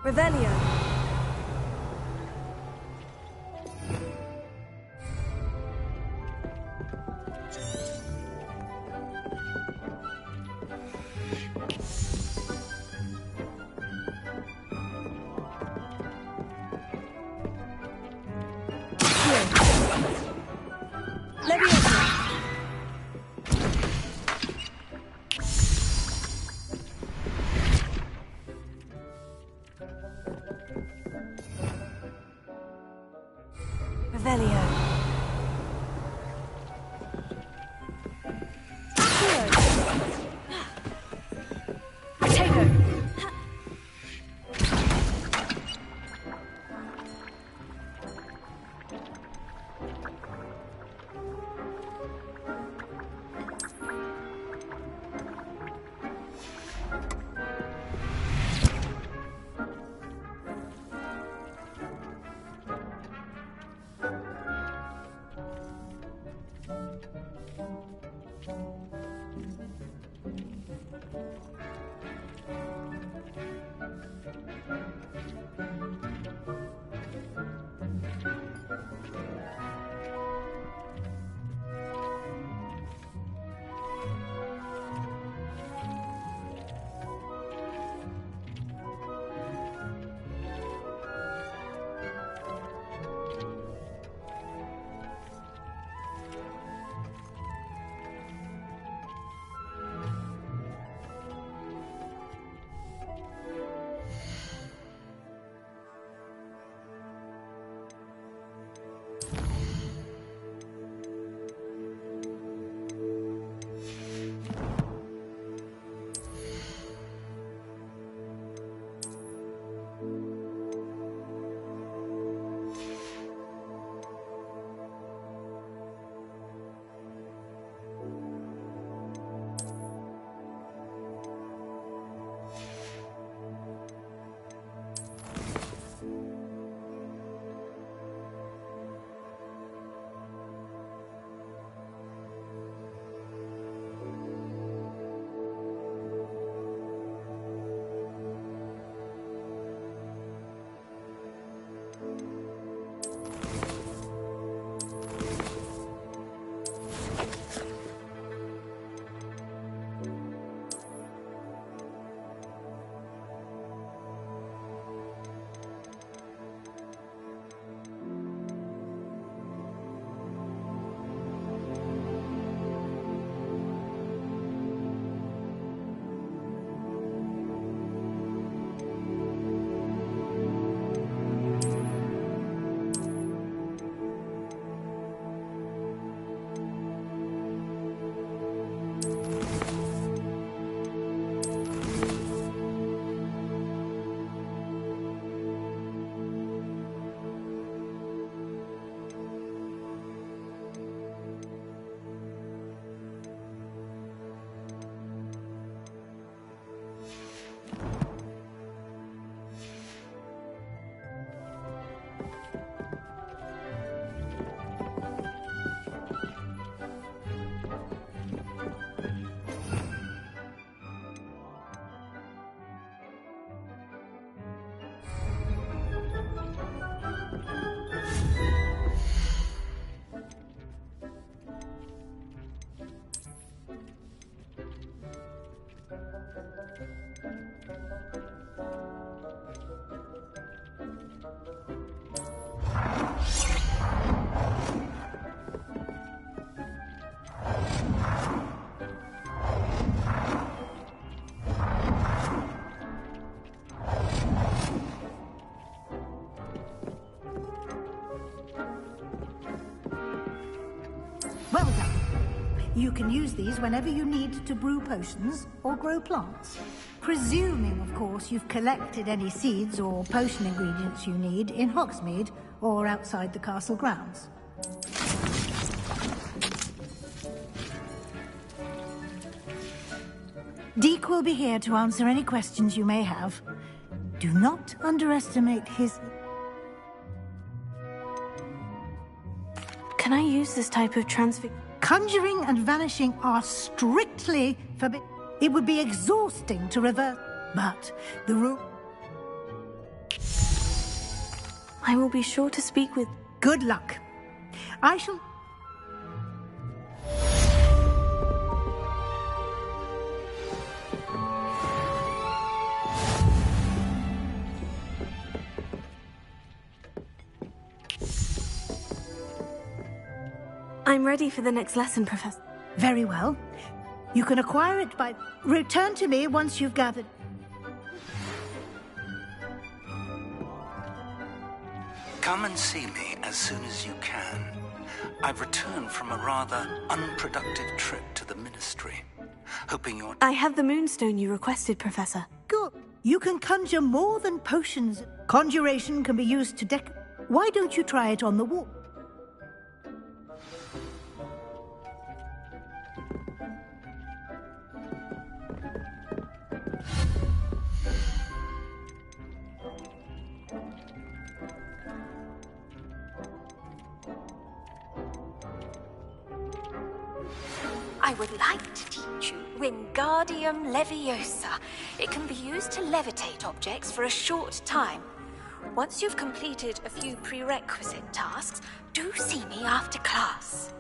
Revelio. Revelio. Potato. Well done. You can use these whenever you need to brew potions or grow plants. Presuming, of course, you've collected any seeds or potion ingredients you need in Hogsmeade or outside the castle grounds. Deke will be here to answer any questions you may have. Do not underestimate his... Can I use this type of transfig... Conjuring and vanishing are strictly forbidden. It would be exhausting to reverse, but the rule... I will be sure to speak with... Good luck. I shall... I'm ready for the next lesson, Professor. Very well. You can acquire it by... Return to me once you've gathered... Come and see me as soon as you can. I've returned from a rather unproductive trip to the Ministry, hoping you're... I have the moonstone you requested, Professor. Good. You can conjure more than potions. Conjuration can be used to Why don't you try it on the wall? I would like to teach you Wingardium Leviosa. It can be used to levitate objects for a short time. Once you've completed a few prerequisite tasks, do see me after class.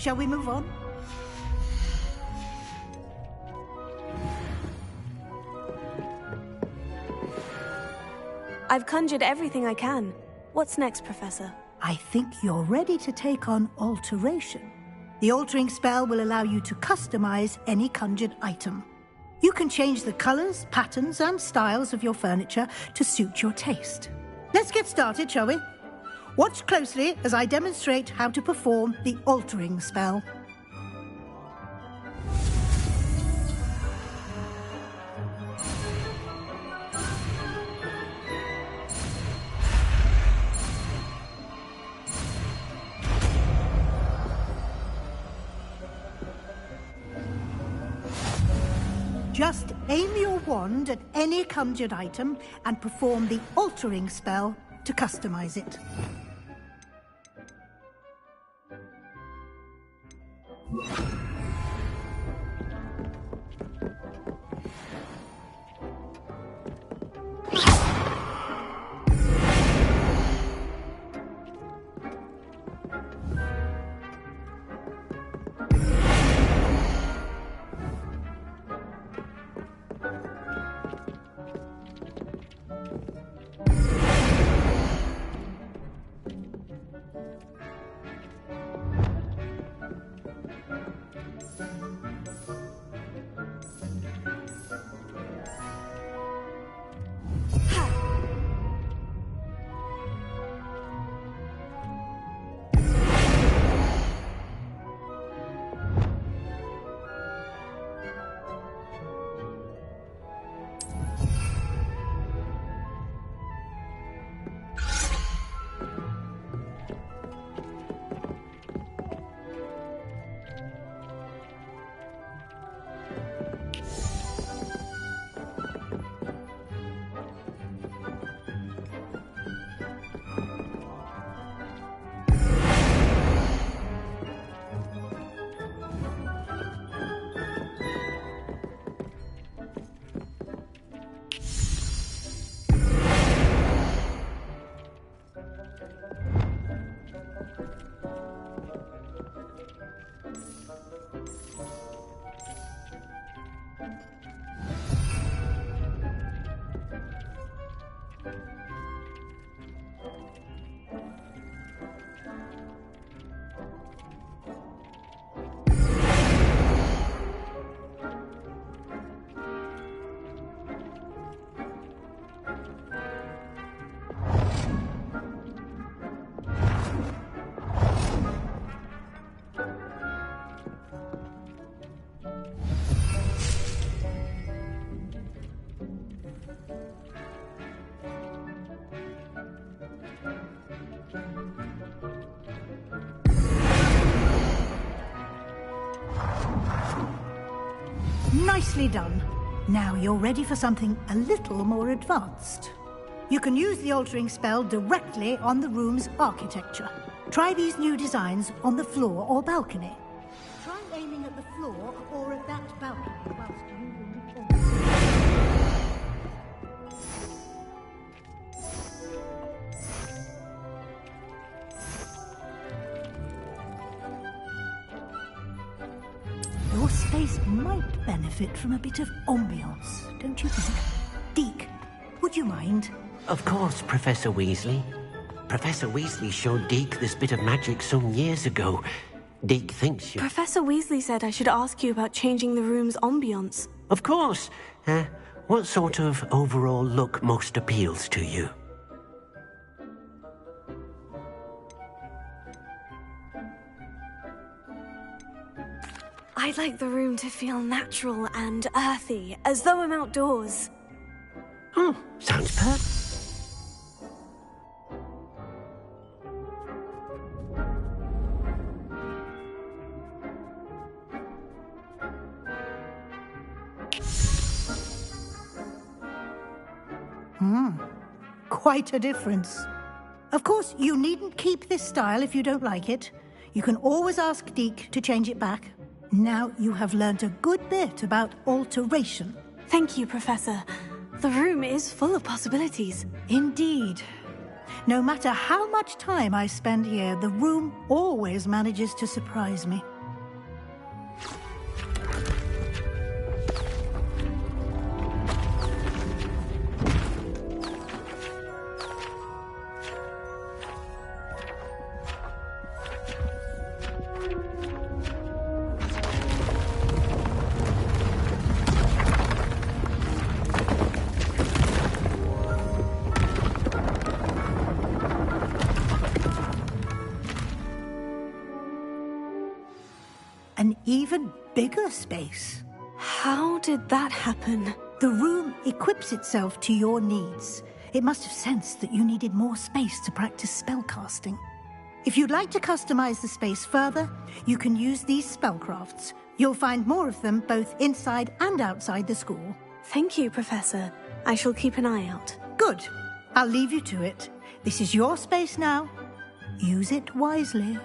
Shall we move on? I've conjured everything I can. What's next, Professor? I think you're ready to take on alteration. The altering spell will allow you to customize any conjured item. You can change the colors, patterns, and styles of your furniture to suit your taste. Let's get started, shall we? Watch closely as I demonstrate how to perform the altering spell. Just aim your wand at any conjured item and perform the altering spell to customize it. Nicely done. Now you're ready for something a little more advanced. You can use the altering spell directly on the room's architecture. Try these new designs on the floor or balcony. Try aiming at the floor or at that balcony whilst using the Your space might benefit from a bit of ambiance, don't you think? Deke, would you mind? Of course, Professor Weasley. Professor Weasley showed Deke this bit of magic some years ago. Deke thinks you... Professor Weasley said I should ask you about changing the room's ambience. Of course. What sort of overall look most appeals to you? I'd like the room to feel natural and earthy, as though I'm outdoors. Oh, sounds perfect. Quite a difference. Of course, you needn't keep this style if you don't like it. You can always ask Deke to change it back. Now you have learnt a good bit about alteration. Thank you, Professor. The room is full of possibilities. Indeed. No matter how much time I spend here, the room always manages to surprise me. even bigger space. How did that happen? The room equips itself to your needs. It must have sensed that you needed more space to practice spellcasting. If you'd like to customize the space further, you can use these spellcrafts. You'll find more of them both inside and outside the school. Thank you, Professor. I shall keep an eye out. Good. I'll leave you to it. This is your space now. Use it wisely.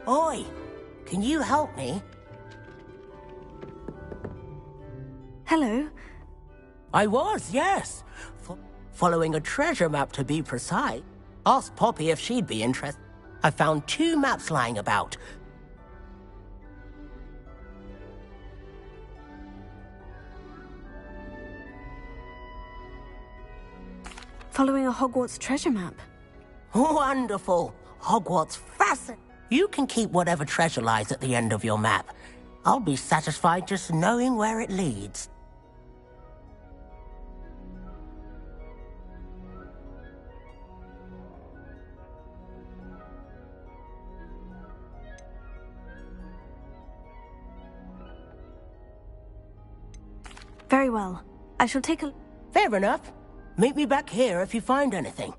Oi! Can you help me? Hello? I was, yes. Following a treasure map, to be precise. Asked Poppy if she'd be interested. I found 2 maps lying about. Following a Hogwarts treasure map. Wonderful. Hogwarts fascinating. You can keep whatever treasure lies at the end of your map. I'll be satisfied just knowing where it leads. Very well. I shall take a... Fair enough. Meet me back here if you find anything.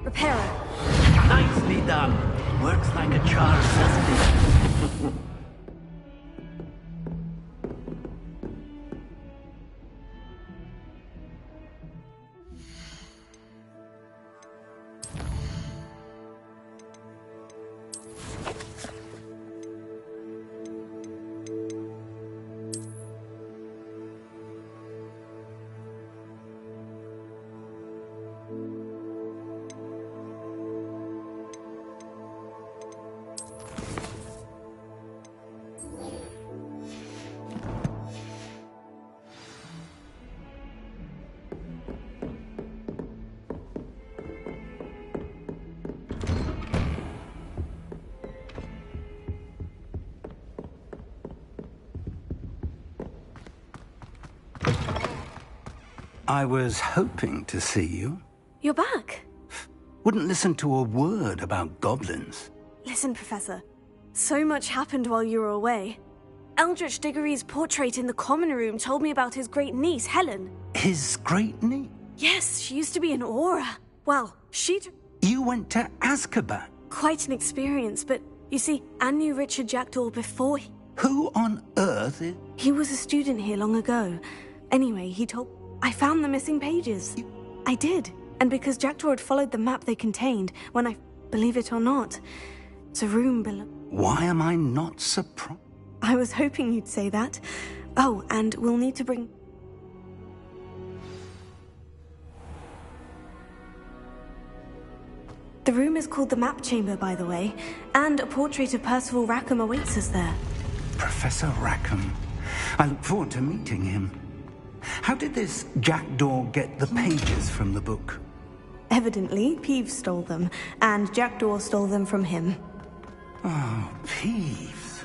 repairer. Nicely done. Works like a charm, doesn't it? I was hoping to see you. You're back. Wouldn't listen to a word about goblins. Listen, Professor. So much happened while you were away. Eldritch Diggory's portrait in the common room told me about his great niece, Helen. His great niece? Yes, she used to be an Aura. Well, You went to Azkaban? Quite an experience, but you see, Anne knew Richard Jackdaw before Who on earth is... He was a student here long ago. Anyway, he told... I found the missing pages. I did. And because Jackdaw had followed the map they contained, when I... Believe it or not, it's a room below... Why am I not surprised? I was hoping you'd say that. Oh, and we'll need to bring... The room is called the Map Chamber, by the way, and a portrait of Percival Rackham awaits us there. Professor Rackham. I look forward to meeting him. How did this Jackdaw get the pages from the book? Evidently, Peeves stole them, and Jackdaw stole them from him. Oh, Peeves.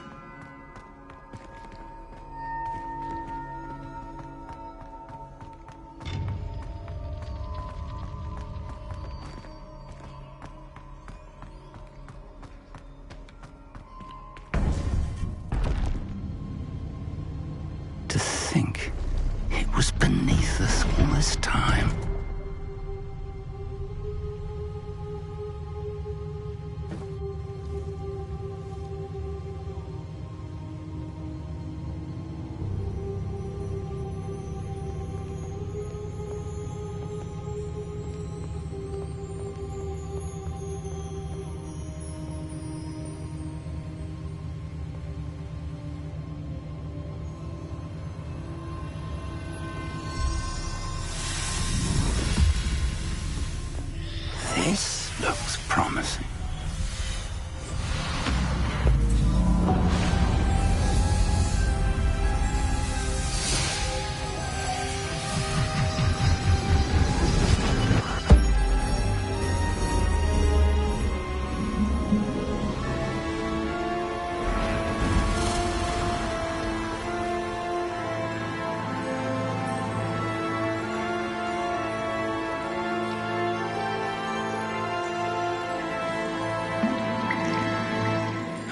To think it was beneath us all this time. This looks promising.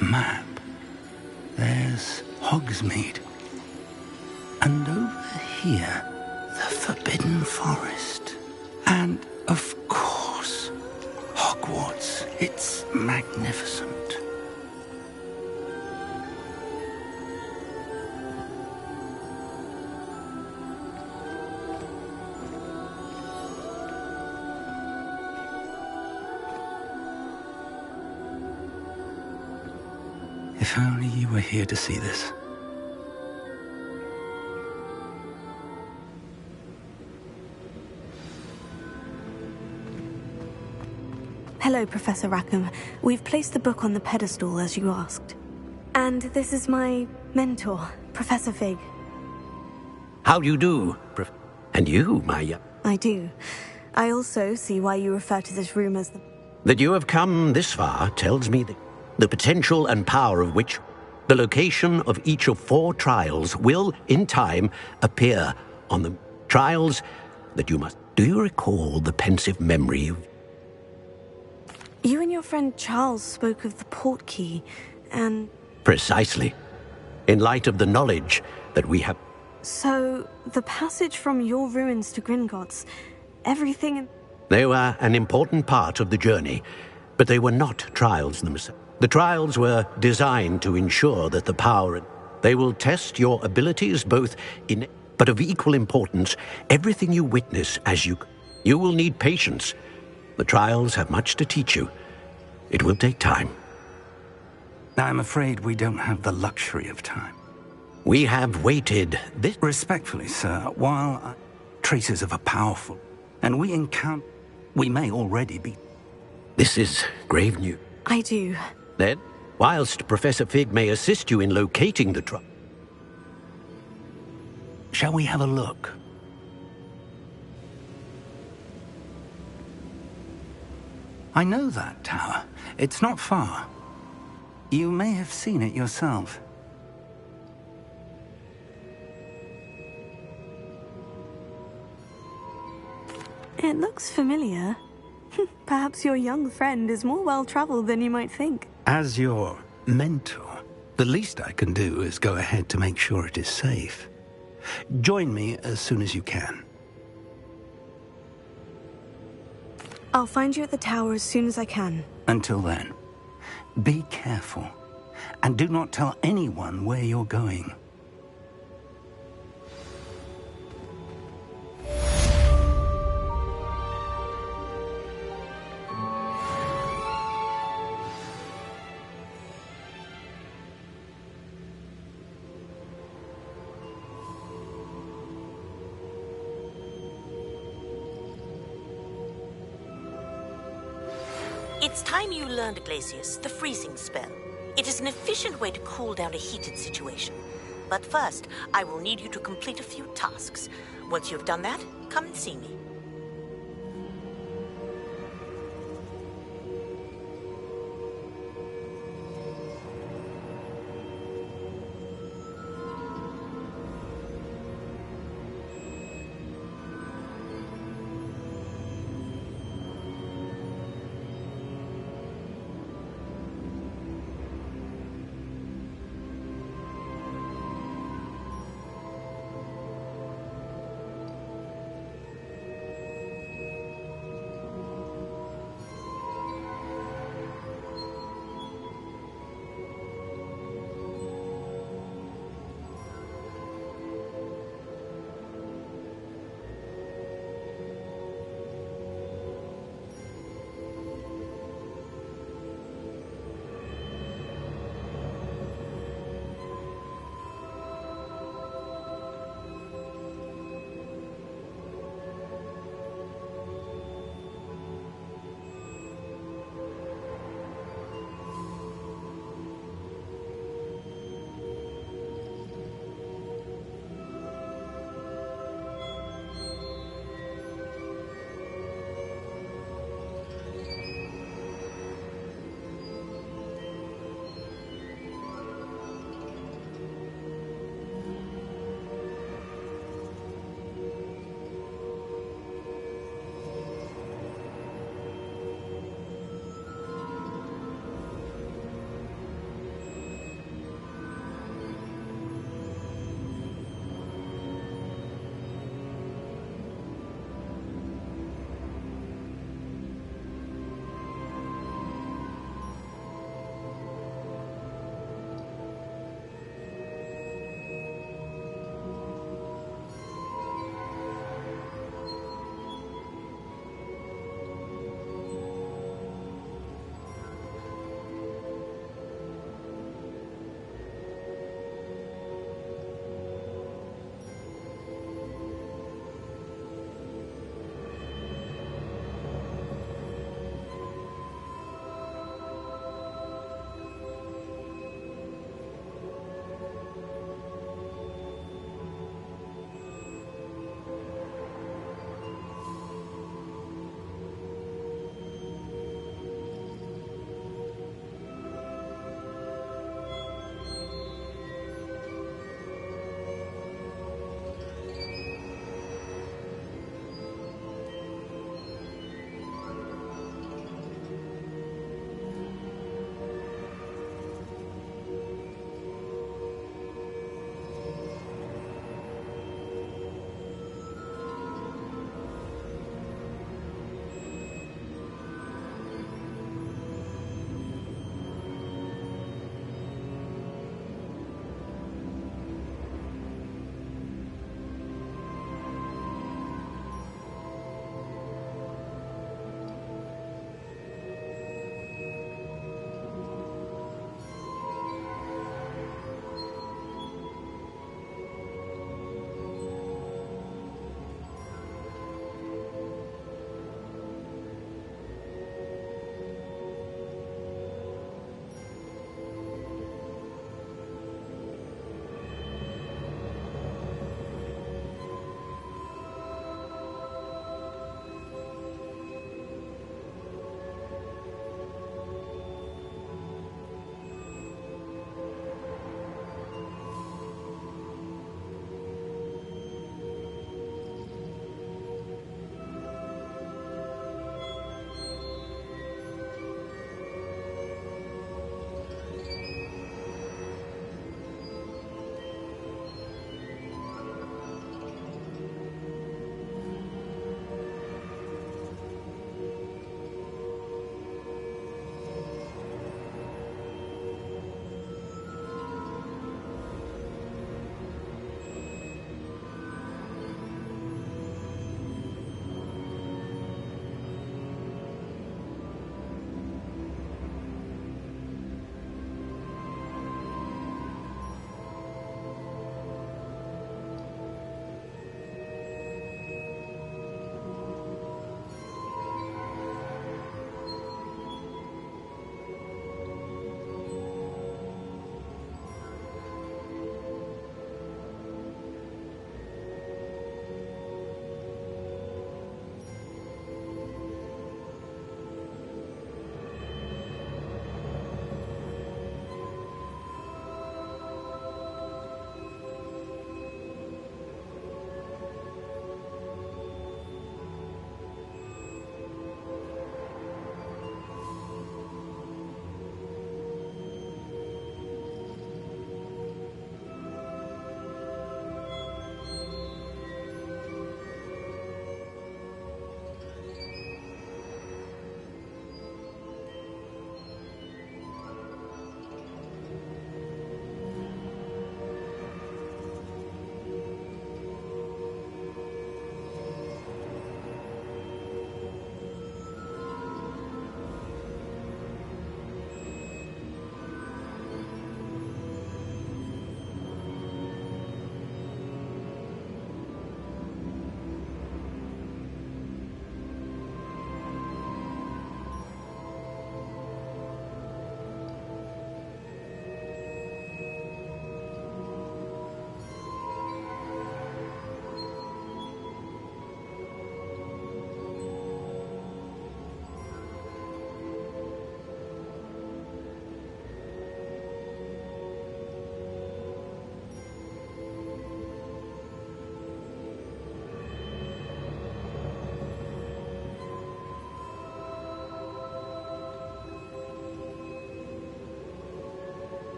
A map. There's Hogsmeade. And over here, the Forbidden Forest. And, of course, Hogwarts. It's magnificent. If only you were here to see this. Hello, Professor Rackham. We've placed the book on the pedestal, as you asked. And this is my mentor, Professor Fig. How do you do? And you, my... I do. I also see why you refer to this room as the... That you have come this far tells me that the potential and power of which the location of each of 4 trials will, in time, appear on the trials that you must... Do you recall the pensive memory of... You and your friend Charles spoke of the portkey, and... Precisely. In light of the knowledge that we have... So, the passage from your ruins to Gringotts, everything in... They were an important part of the journey, but they were not trials themselves. The trials were designed to ensure that the power... They will test your abilities both in... But of equal importance, everything you witness as you... You will need patience. The trials have much to teach you. It will take time. I'm afraid we don't have the luxury of time. We have waited this... Respectfully, sir, while traces of a powerful... And we encounter... We may already be... This is grave news. I do. Then, whilst Professor Fig may assist you in locating the trial... Shall we have a look? I know that tower. It's not far. You may have seen it yourself. It looks familiar. Perhaps your young friend is more well-traveled than you might think. As your mentor, the least I can do is go ahead to make sure it is safe. Join me as soon as you can. I'll find you at the tower as soon as I can. Until then, be careful, and do not tell anyone where you're going. It's time you learned, Glacius, the freezing spell. It is an efficient way to cool down a heated situation. But first, I will need you to complete a few tasks. Once you've done that, come and see me.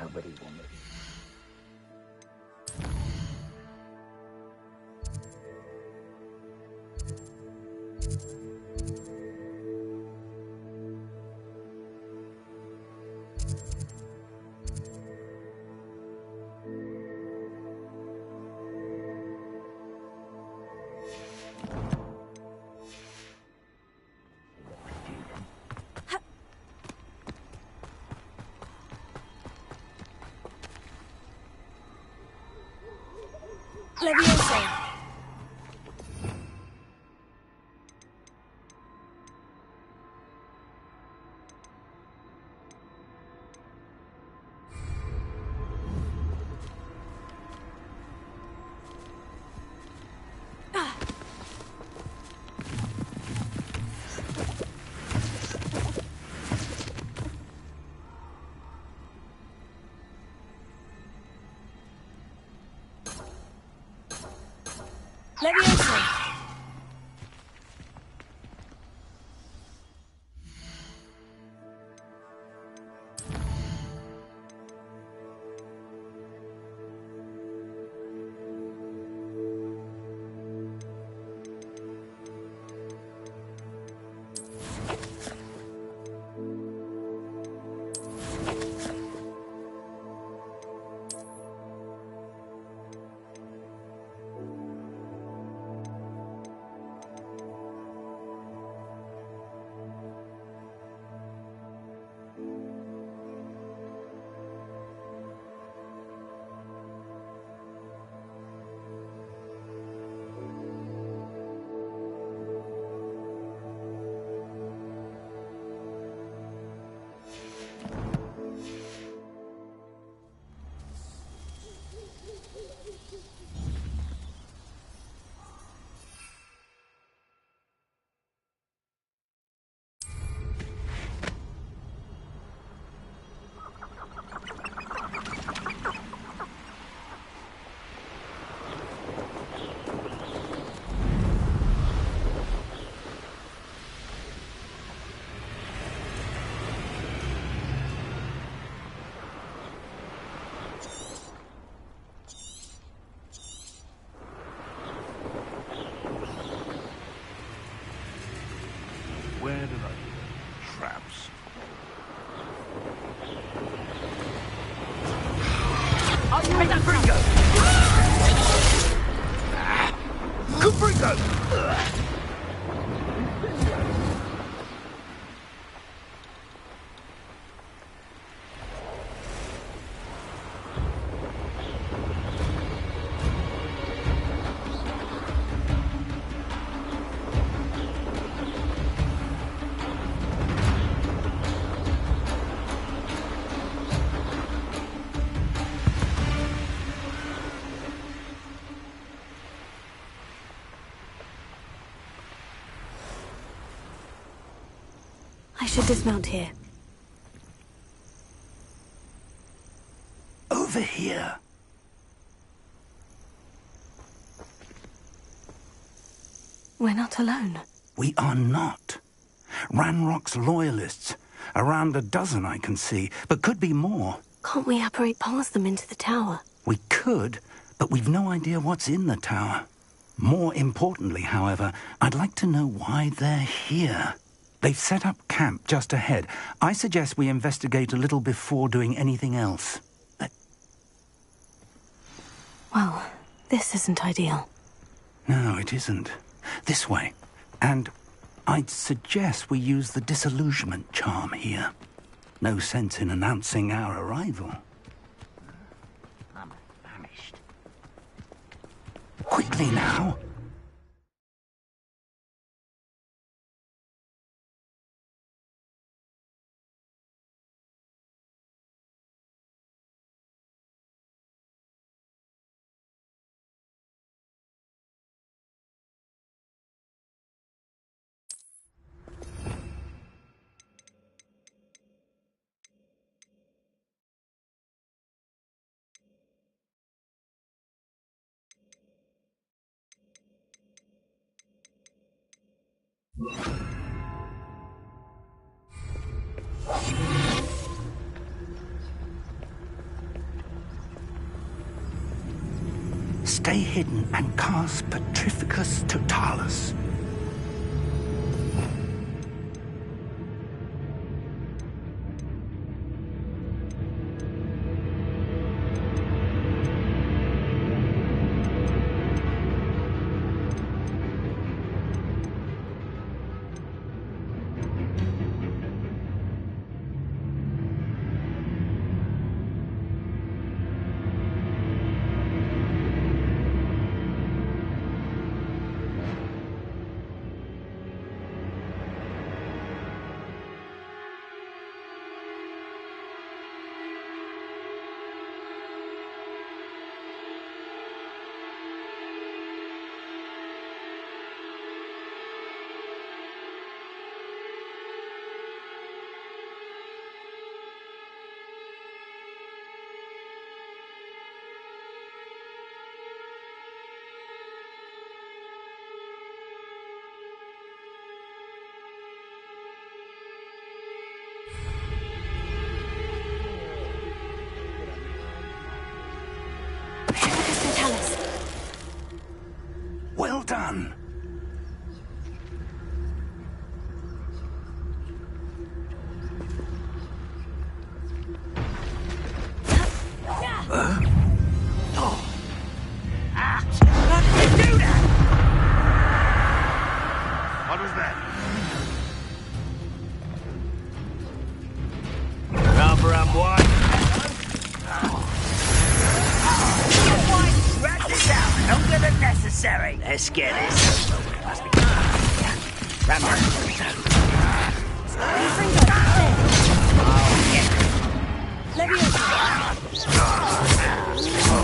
Nobody will miss. Leviosa! Leviosa! Where did I put traps? Hey, that Bringo! Good Bringo! I should dismount here. Over here. We're not alone. We are not. Ranrock's loyalists. Around a dozen I can see, but could be more. Can't we apparate past them into the tower? We could, but we've no idea what's in the tower. More importantly, however, I'd like to know why they're here. They've set up camp just ahead. I suggest we investigate a little before doing anything else. Well, this isn't ideal. No, it isn't. This way. And I'd suggest we use the disillusionment charm here. No sense in announcing our arrival. I'm famished. Quickly now. Stay hidden and cast Petrificus Totalis. Well done. What was that? Number I'm one. Rat this out longer than necessary. Let's get this. Must be.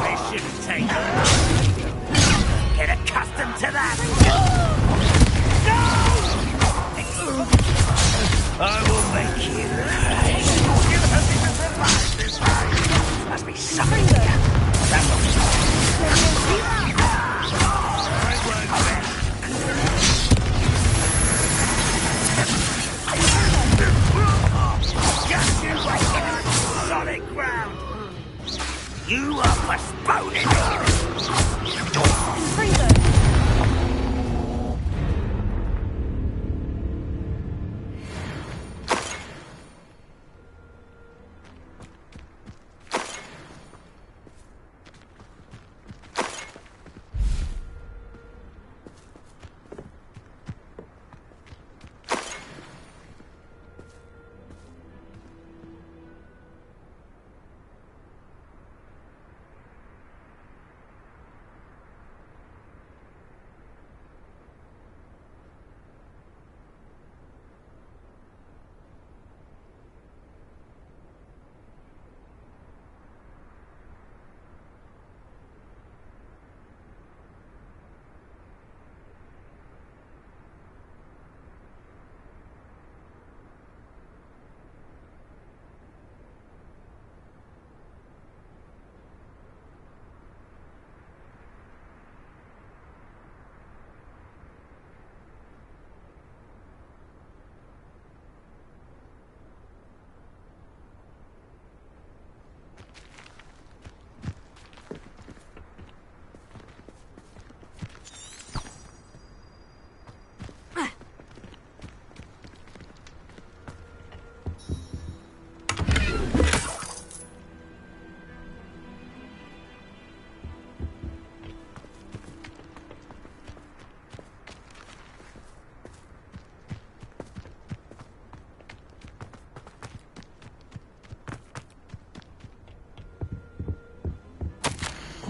They shouldn't take it. Get accustomed to that. I will make you crazy. You haven't even survived this way. Must be something here. That just you wait. Solid ground. You are postponing it.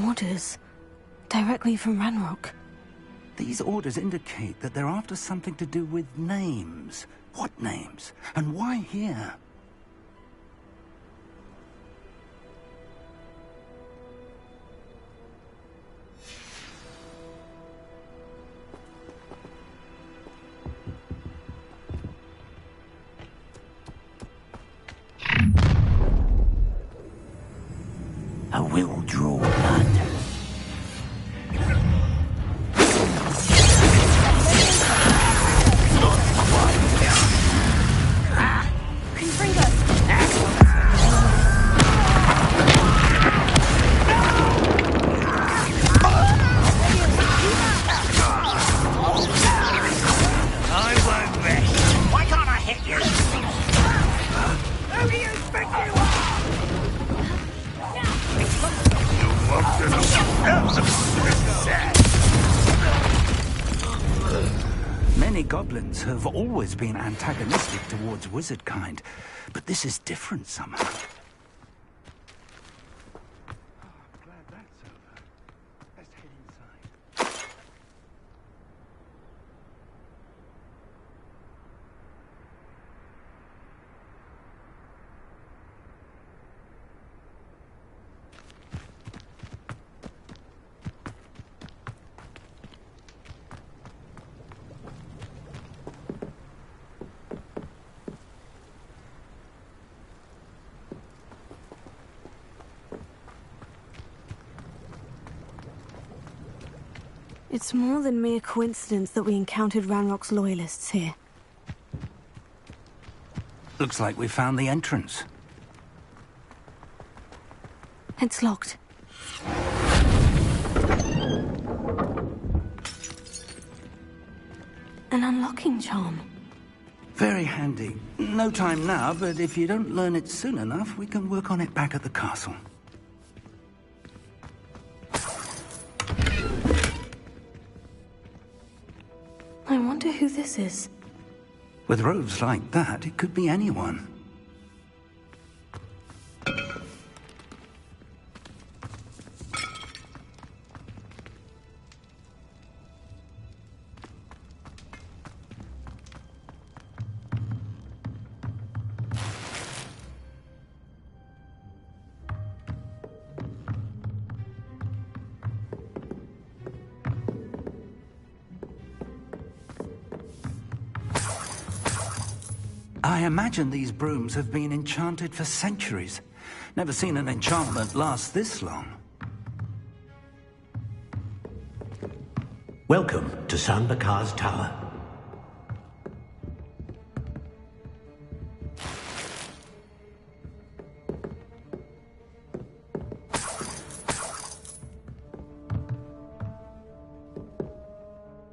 Orders. Directly from Ranrock. These orders indicate that they're after something to do with names. What names? And why here? I will draw blood. Confringo! Many goblins have always been antagonistic towards wizard kind, but this is different somehow. It's more than mere coincidence that we encountered Ranrock's loyalists here. Looks like we found the entrance. It's locked. An unlocking charm. Very handy. No time now, but if you don't learn it soon enough, we can work on it back at the castle. I wonder who this is. With robes like that, it could be anyone. I imagine these brooms have been enchanted for centuries. Never seen an enchantment last this long. Welcome to San Bakar's tower.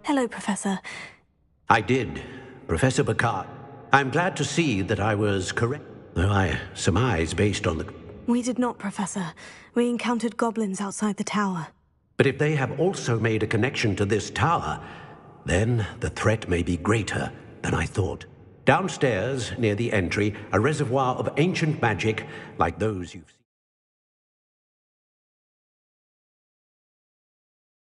Hello, Professor. I did, Professor Bakar. I'm glad to see that I was correct, though I surmise based on the... We did not, Professor. We encountered goblins outside the tower. But if they have also made a connection to this tower, then the threat may be greater than I thought. Downstairs, near the entry, a reservoir of ancient magic like those you've seen.